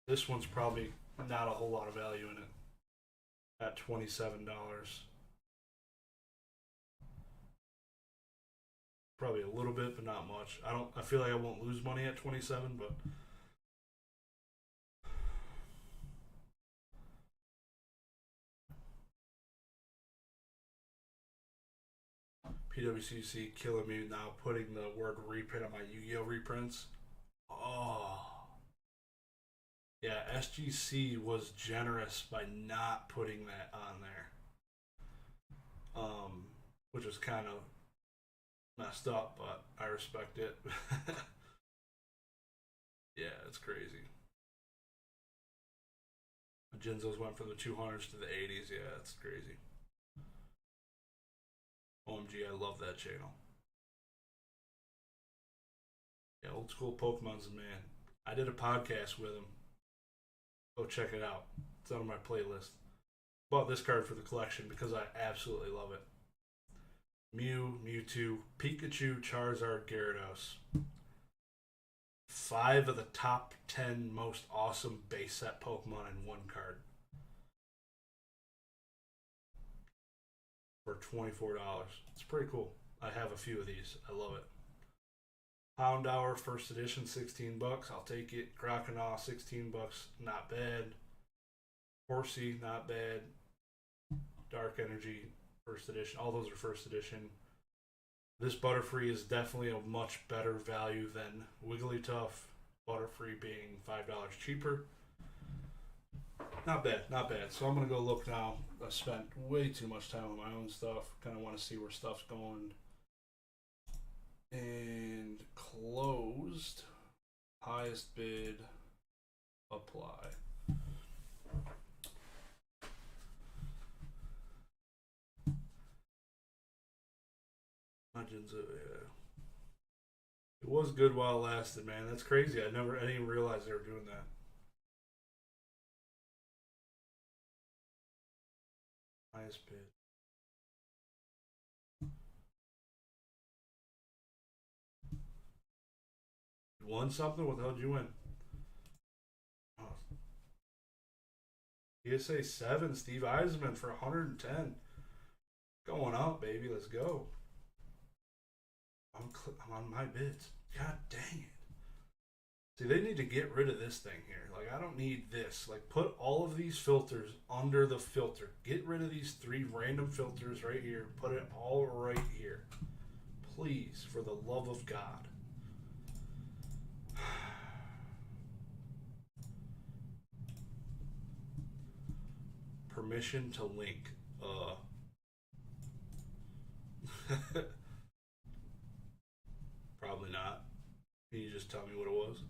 This one's probably not a whole lot of value in it at $27. Probably a little bit, but not much. I feel like I won't lose money at 27, but PWCC killing me now, putting the word reprint on my Yu-Gi-Oh reprints. Oh. Yeah, SGC was generous by not putting that on there. Which was kind of messed up, but I respect it. Yeah, it's crazy. Jinzos went from the 200s to the 80s. Yeah, it's crazy. OMG, I love that channel. Yeah, old school Pokemon's the man. I did a podcast with him. Go check it out. It's on my playlist. Bought this card for the collection because I absolutely love it. Mew, Mewtwo, Pikachu, Charizard, Gyarados. 5 of the top 10 most awesome base set Pokemon in one card. For $24. It's pretty cool. I have a few of these. I love it. Houndour first edition, $16. I'll take it. Croconaw, $16. Not bad. Horsey, not bad. Dark Energy, first edition. All those are first edition. This Butterfree is definitely a much better value than Wigglytuff. Butterfree being $5 cheaper. Not bad, not bad. So I'm going to go look now. I spent way too much time on my own stuff. Kind of want to see where stuff's going. And closed. Highest bid. Apply. Legends of, yeah. It was good while it lasted, man. That's crazy. I didn't even realize they were doing that. Highest bid. You won something? What the hell did you win? Oh. PSA 7, Steve Eisman for 110. Going up, baby. Let's go. I'm on my bids. God dang it. See, they need to get rid of this thing here. Like, I don't need this. Like, put all of these filters under the filter. Get rid of these 3 random filters right here. Put it all right here. Please, for the love of God. Permission to link. Probably not. Can you just tell me what it was?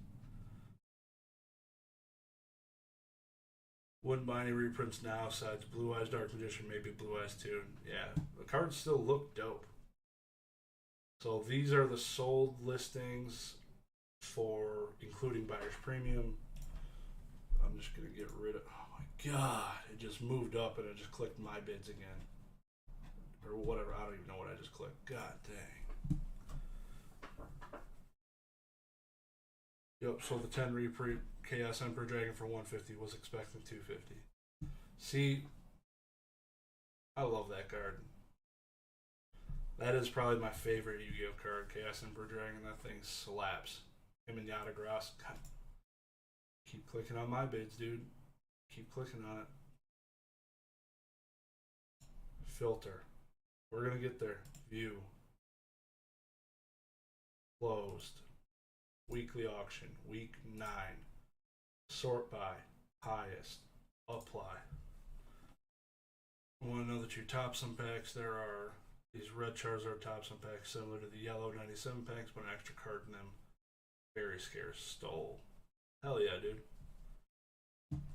Wouldn't buy any reprints now, besides Blue Eyes Dark Magician, maybe Blue Eyes 2. Yeah, the cards still look dope. So these are the sold listings for including buyer's premium. I'm just going to get rid of... Oh my God. It just moved up and I just clicked my bids again. Or whatever. I don't even know what I just clicked. God dang. Yep, so the 10 reprint Chaos Emperor Dragon for 150 was expecting 250. See, I love that card. That is probably my favorite Yu-Gi-Oh card, Chaos Emperor Dragon. That thing slaps. Him and Yada Grass. God. Keep clicking on my bids, dude. Keep clicking on it. Filter. We're gonna get there. View. Closed. Weekly auction. Week 9. Sort by. Highest. Apply. I want to know that your top sum packs, there are these red Charizard top sum packs similar to the yellow 97 packs, but an extra card in them. Very scarce. Stole. Hell yeah, dude.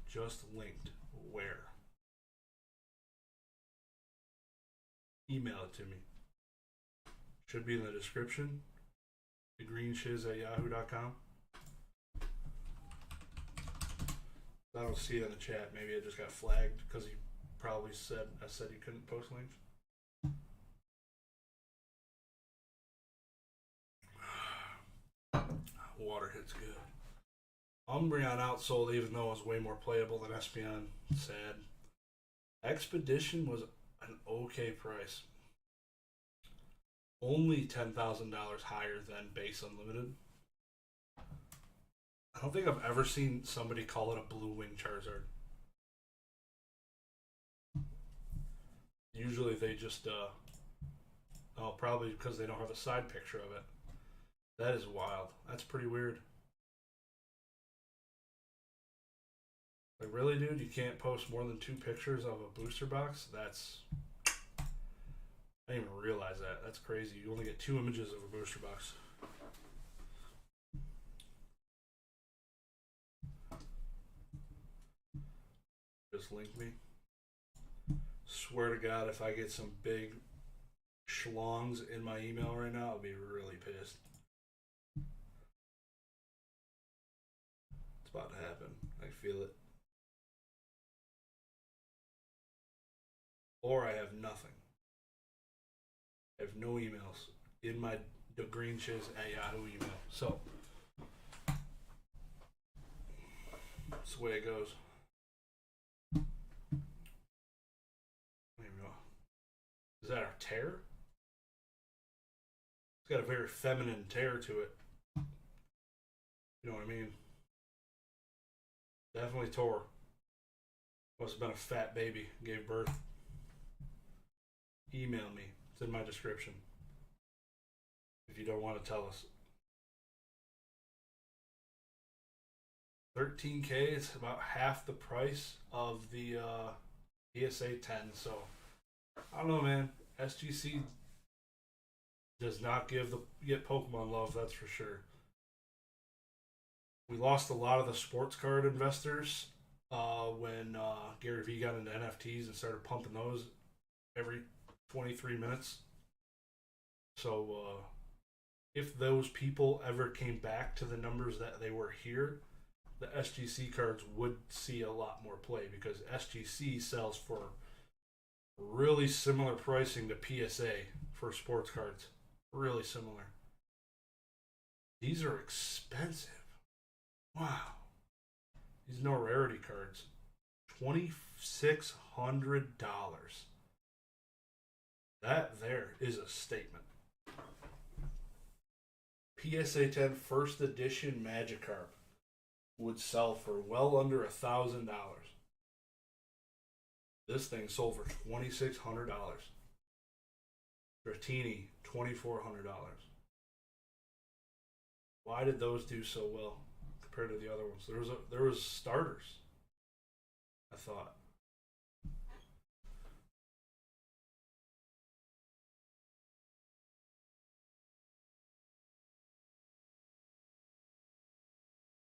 Just linked. Where? Email it to me. Should be in the description. thegreenshiz@yahoo.com. I don't see it in the chat. Maybe it just got flagged because he probably said I said you couldn't post links. Water hits good. Umbreon outsold even though it was way more playable than Espeon. Sad. Expedition was an okay price. Only $10,000 higher than base unlimited. I don't think I've ever seen somebody call it a blue wing Charizard. Usually they just oh, probably because they don't have a side picture of it. That is wild. That's pretty weird. Like, really, dude? You can't post more than 2 pictures of a booster box? That's... I didn't even realize that. That's crazy. You only get 2 images of a booster box. Just link me. Swear to God, if I get some big schlongs in my email right now, I'll be really pissed. It's about to happen. I feel it. Or I have nothing. I have no emails in my thegreenshiz@yahoo email. So that's the way it goes. I don't even know. Is that our tear? It's got a very feminine tear to it. You know what I mean? Definitely tore. Must have been a fat baby. Gave birth. Email me. It's in my description. If you don't want to tell us. 13K is about half the price of the PSA 10. So, I don't know, man. SGC does not get Pokemon love, that's for sure. We lost a lot of the sports card investors when Gary Vee got into NFTs and started pumping those every 23 minutes. So if those people ever came back to the numbers that they were here, the SGC cards would see a lot more play because SGC sells for really similar pricing to PSA for sports cards. Really similar. These are expensive. Wow. These no rarity cards. $2,600. That there is a statement. PSA 10 first edition Magikarp would sell for well under $1,000. This thing sold for $2,600. Dratini, $2,400. Why did those do so well compared to the other ones? There was starters, I thought.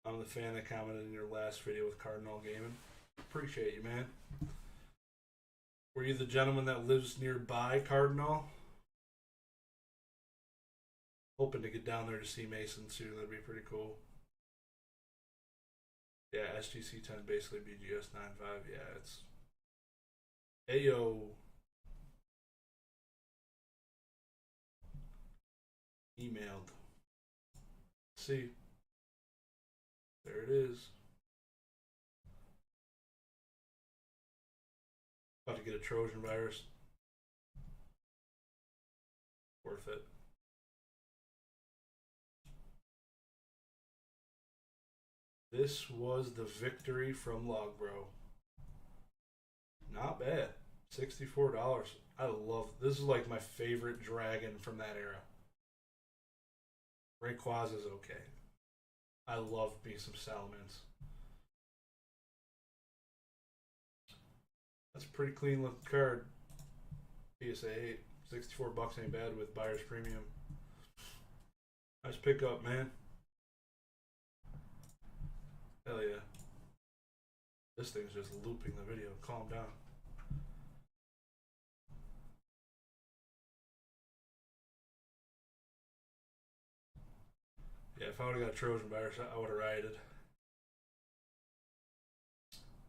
I'm the fan that commented in your last video with Cardinal Gaming. Appreciate you, man. Were you the gentleman that lives nearby Cardinal? Hoping to get down there to see Mason soon. That'd be pretty cool. Yeah, SGC 10 basically BGS 9.5. Yeah, it's Ayo. Emailed. See. There it is. About to get a Trojan virus. Worth it. This was the victory from Logbro. Not bad. $64. I love this. Is like my favorite dragon from that era. Rayquaza is okay. I love me some Salamence. That's a pretty clean looking card. PSA 8. $64 ain't bad with buyer's premium. Nice pickup, man. Hell yeah. This thing's just looping the video. Calm down. Yeah, if I would have got a Trojan virus, I would have rioted.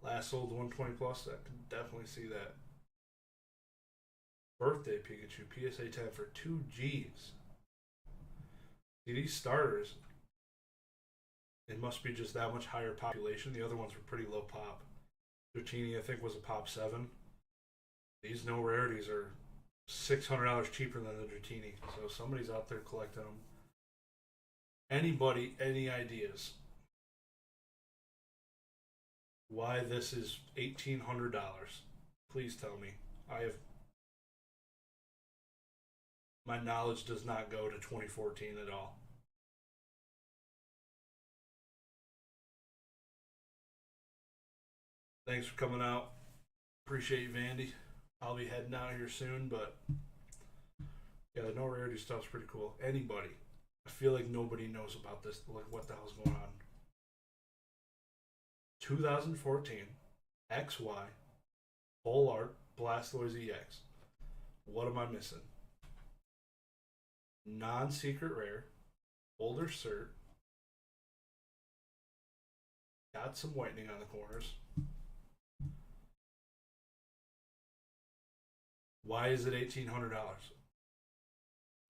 Last sold 120 plus, I can definitely see that. Birthday Pikachu, PSA 10 for 2 Gs. See, these starters, it must be just that much higher population. The other ones were pretty low pop. Dratini, I think, was a pop 7. These no rarities are $600 cheaper than the Dratini. So somebody's out there collecting them. Anybody, any ideas? Why this is $1,800? Please tell me. My knowledge does not go to 2014 at all. Thanks for coming out. Appreciate you, Vandy. I'll be heading out here soon, but yeah, the no rarity stuff's pretty cool. Anybody. I feel like nobody knows about this. Like, what the hell's going on? 2014 XY Full Art Blastoise EX. What am I missing? Non-secret rare. Older cert. Got some whitening on the corners. Why is it $1,800?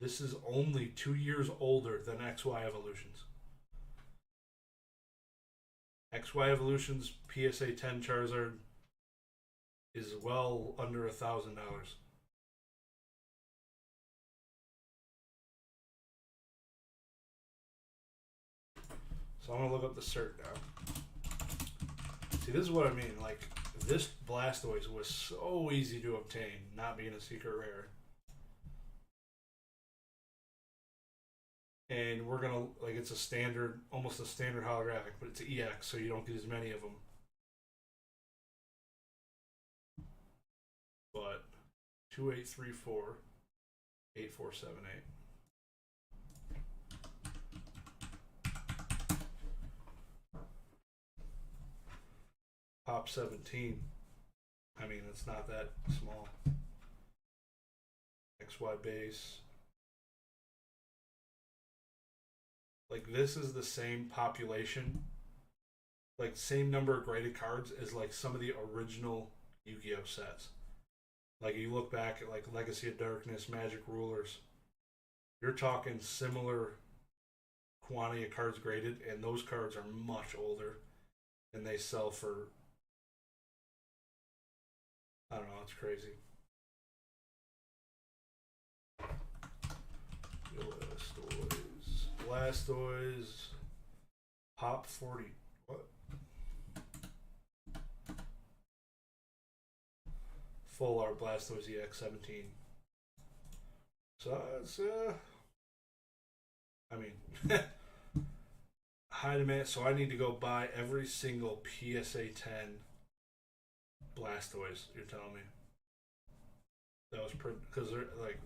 This is only 2 years older than XY Evolutions. XY Evolutions PSA 10 Charizard is well under $1,000. So I'm gonna look up the cert now. See, this is what I mean. Like, this Blastoise was so easy to obtain, not being a secret rare. And we're gonna, like, it's a standard, almost a standard holographic, but it's an EX, so you don't get as many of them. But 2834 8478. Pop 17. I mean, it's not that small. XY base. Like, this is the same population, like, same number of graded cards as, like, some of the original Yu-Gi-Oh sets. Like, you look back at, like, Legacy of Darkness, Magic Rulers, you're talking similar quantity of cards graded, and those cards are much older, and they sell for, I don't know, it's crazy. Blastoise Pop 40. What? Full art Blastoise EX 17. So it's I mean high demand, so I need to go buy every single PSA 10 Blastoise, you're telling me. That was because they're like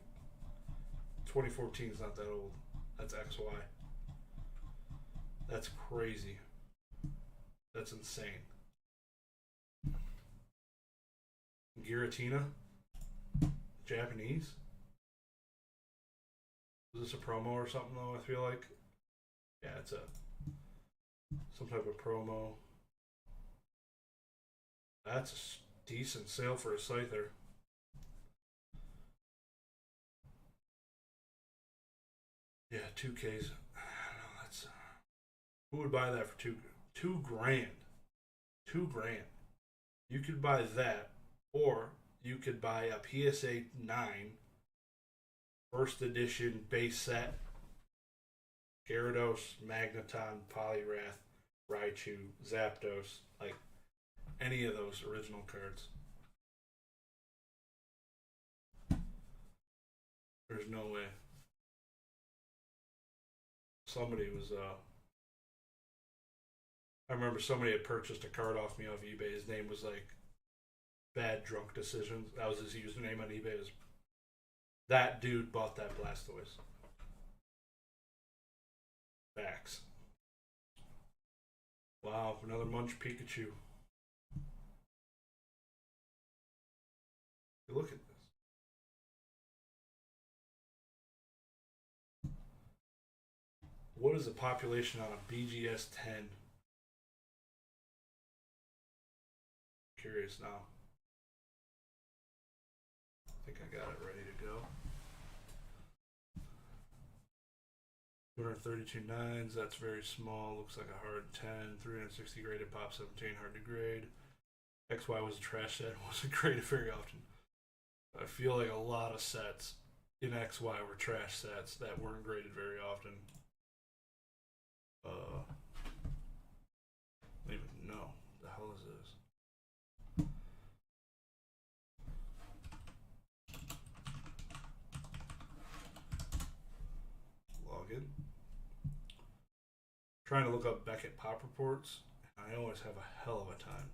2014 is not that old. That's XY. That's crazy. That's insane. Giratina? Japanese? Is this a promo or something though, I feel like? Yeah, it's some type of promo. That's a decent sale for a Scyther. Yeah, 2Ks. I don't know, that's who would buy that for two grand? 2 grand. You could buy that, or you could buy a PSA 9 first edition base set. Gyarados, Magneton, Poliwrath, Raichu, Zapdos, like any of those original cards. There's no way. Somebody was I remember somebody had purchased a card off me off eBay. His name was like Bad Drunk Decisions. That was his username on eBay. That dude bought that Blastoise. Facts. Wow, another Munch Pikachu. Look at this. What is the population on a BGS 10? Curious now. I think I got it ready to go. 232 nines, that's very small. Looks like a hard 10. 360 graded, pop 17, hard to grade. XY was a trash set, wasn't graded very often. I feel like a lot of sets in XY were trash sets that weren't graded very often. I don't even know. What the hell is this? Log in. Trying to look up Beckett pop reports, and I always have a hell of a time.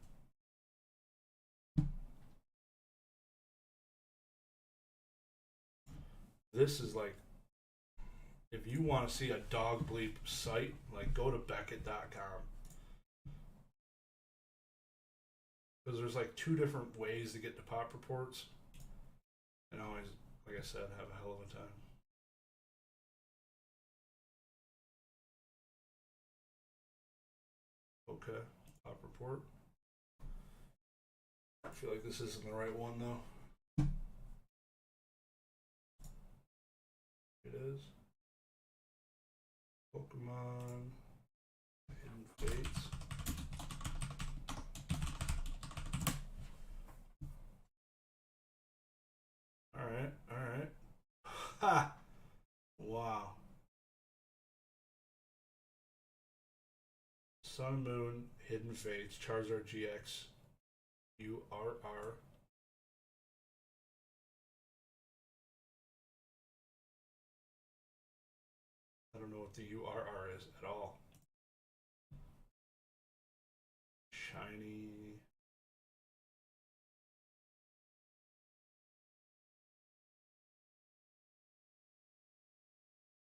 This is like, if you want to see a dog bleep site, like go to Beckett.com. Because there's like 2 different ways to get to pop reports. And I always, like I said, have a hell of a time. Okay, pop report. I feel like this isn't the right one though. It is. Pokemon Hidden Fates. Alright, alright. Ha! Wow. Sun Moon Hidden Fates, Charizard GX, URR. I don't know what the URR is at all. Shiny.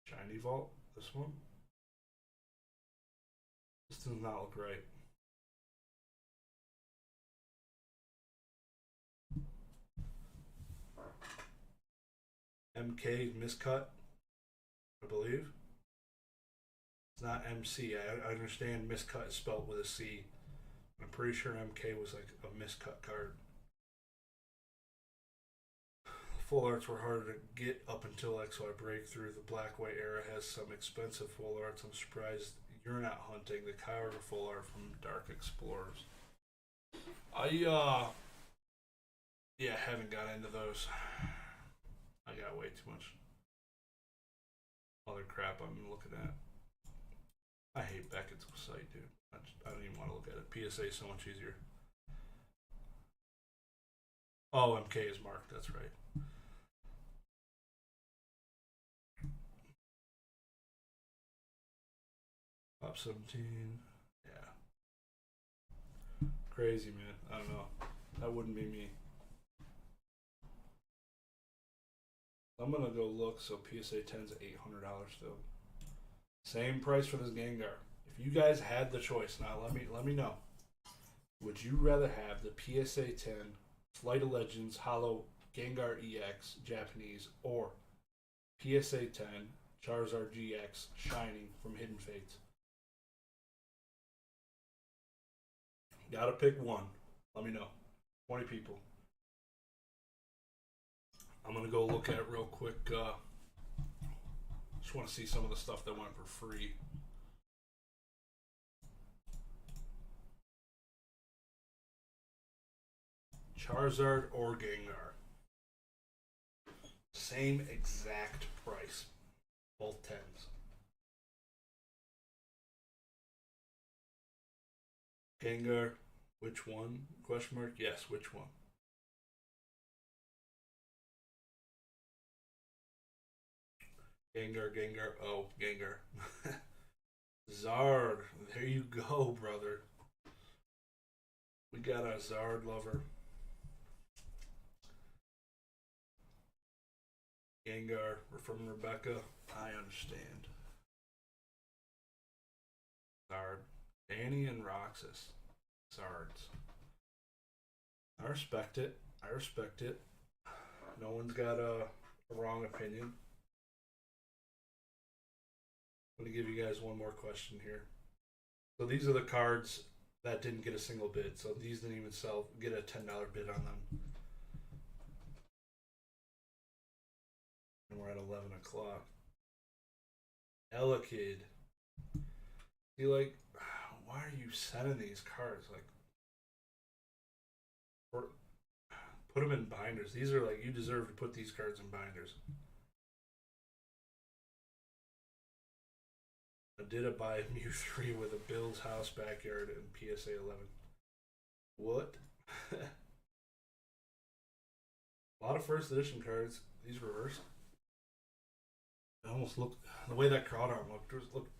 Shiny Vault? This one? This does not look right. MK miscut, I believe. It's not MC. I understand miscut is spelled with a C. I'm pretty sure MK was like a miscut card. Full arts were harder to get up until XY Breakthrough. The black white era has some expensive full arts. I'm surprised you're not hunting the Kyogre full art from Dark Explorers. Yeah, haven't got into those. I got way too much other crap I'm looking at. I hate Beckett's site, dude. I don't even want to look at it. PSA is so much easier. Oh, MK is marked. That's right. Top 17. Yeah. Crazy, man. I don't know. That wouldn't be me. I'm gonna go look. So PSA 10's $800 still. Same price for this Gengar. If you guys had the choice, now let me know. Would you rather have the PSA 10 Flight of Legends Hollow Gengar EX Japanese or PSA 10 Charizard GX Shining from Hidden Fates? Gotta pick one. Let me know. 20 people. I'm gonna go look at it real quick. Just want to see some of the stuff that went for free. Charizard or Gengar. Same exact price. Both 10s. Gengar, which one? Question mark? Yes, which one? Gengar, oh, Gengar. Zard, there you go, brother. We got a Zard lover. Gengar, we're from Rebecca. I understand. Zard. Danny and Roxas. Zards. I respect it. I respect it. No one's got a wrong opinion. I'm going to give you guys one more question here. So these are the cards that didn't get a single bid. So these didn't even get a $10 bid on them. And we're at 11 o'clock. Elekid. See, like, why are you sending these cards? Like, put them in binders. These are like, you deserve to put these cards in binders. I did it by Mew 3 with a Bill's house backyard and PSA 11. What? A lot of first edition cards. These reverse. It almost looked, the way that crowd arm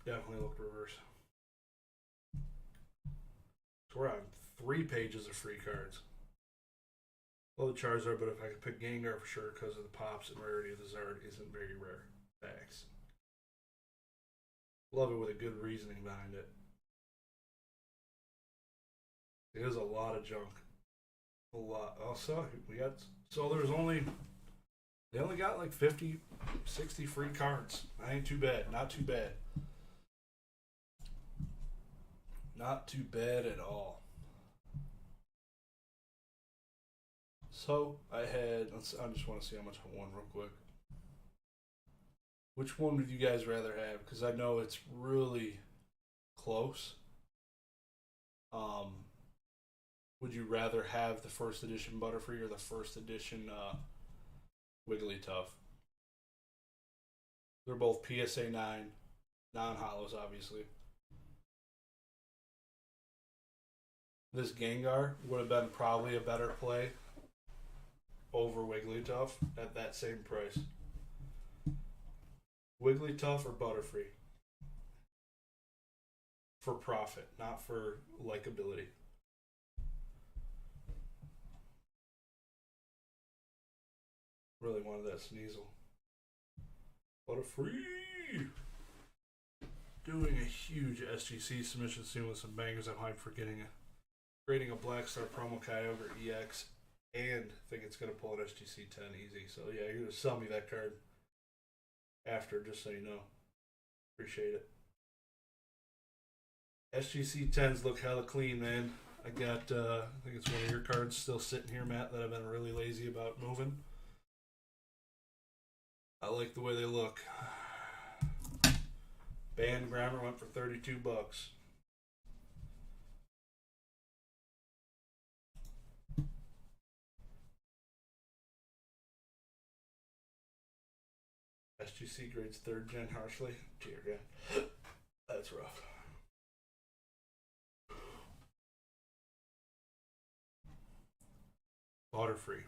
definitely looked reverse. So we're on 3 pages of free cards. Well, the Charizard, but if I could pick Gengar for sure because of the pops and rarity of the Zard isn't very rare. Facts. Love it with a good reasoning behind it. There's a lot of junk. A lot. Also, they only got like 50, 60 free cards. That ain't too bad. Not too bad. Not too bad at all. So I just want to see how much I won real quick. Which one would you guys rather have? Because I know it's really close. Would you rather have the first edition Butterfree or the first edition Wigglytuff? They're both PSA 9, non-hollows, obviously. This Gengar would have been probably a better play over Wigglytuff at that same price. Wigglytuff or Butterfree? For profit, not for likability. Really wanted that Sneasel. Butterfree! Doing a huge SGC submission soon with some bangers. I'm hyped for creating a Black Star promo Kyogre EX and think it's going to pull an SGC 10 easy. So yeah, you're going to sell me that card after, just so you know. Appreciate it. SGC 10s look hella clean, man. I got, I think it's one of your cards still sitting here, Matt, that I've been really lazy about moving. I like the way they look. Band Grammar went for $32. SGC grades 3rd gen harshly. Dear God. That's rough. Butterfree.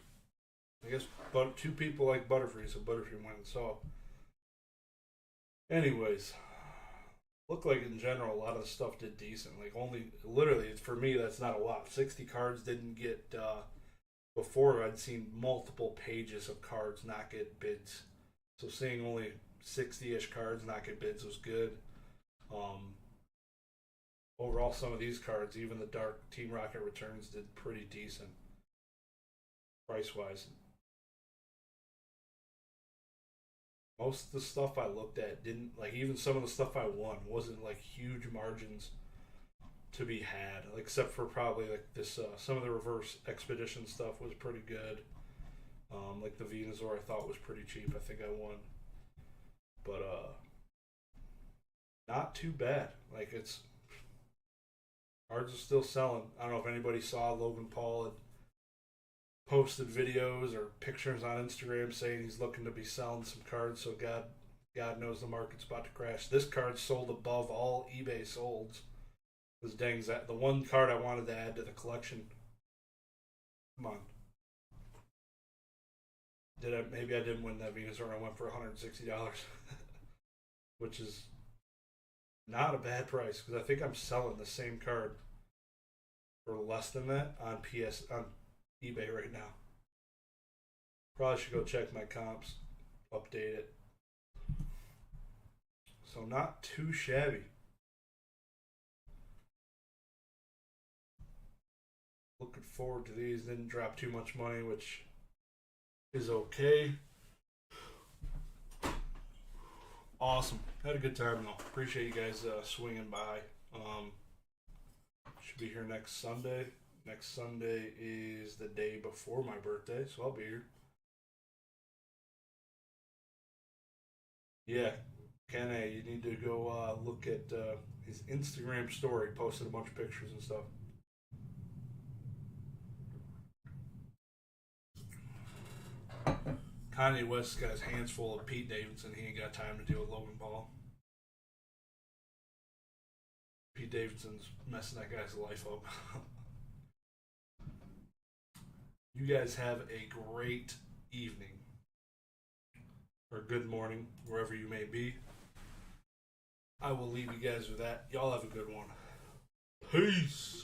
I guess but two people like Butterfree, so Butterfree wins. So, anyways, looked like in general a lot of the stuff did decent. Like only literally for me that's not a lot. 60 cards didn't get. Before I'd seen multiple pages of cards not get bids, so seeing only 60-ish cards not get bids was good. Overall, some of these cards, even the Dark Team Rocket returns, did pretty decent price wise. Most of the stuff I looked at didn't like even some of the stuff I won wasn't like huge margins to be had, like, except for probably like this some of the reverse expedition stuff was pretty good. Like the Venusaur I thought was pretty cheap. I think I won, but not too bad. Like it's cards are still selling. I don't know if anybody saw Logan Paul had posted videos or pictures on Instagram saying he's looking to be selling some cards. So God knows the market's about to crash. This card sold above all eBay solds. Because dang, that the one card I wanted to add to the collection. Come on. Maybe I didn't win that Venusaur. I went for $160, which is not a bad price because I think I'm selling the same card for less than that on eBay right now. Probably should go check my comps, update it. So not too shabby. Looking forward to these. Didn't drop too much money, which is okay. Awesome. Had a good time though. Appreciate you guys swinging by. Should be here next Sunday. Next Sunday is the day before my birthday, so I'll be here. Yeah, Ken A, you need to go look at his Instagram story. Posted a bunch of pictures and stuff. Kanye West got his hands full of Pete Davidson. He ain't got time to deal with Logan Paul. Pete Davidson's messing that guy's life up. You guys have a great evening or good morning, wherever you may be. I will leave you guys with that. Y'all have a good one. Peace.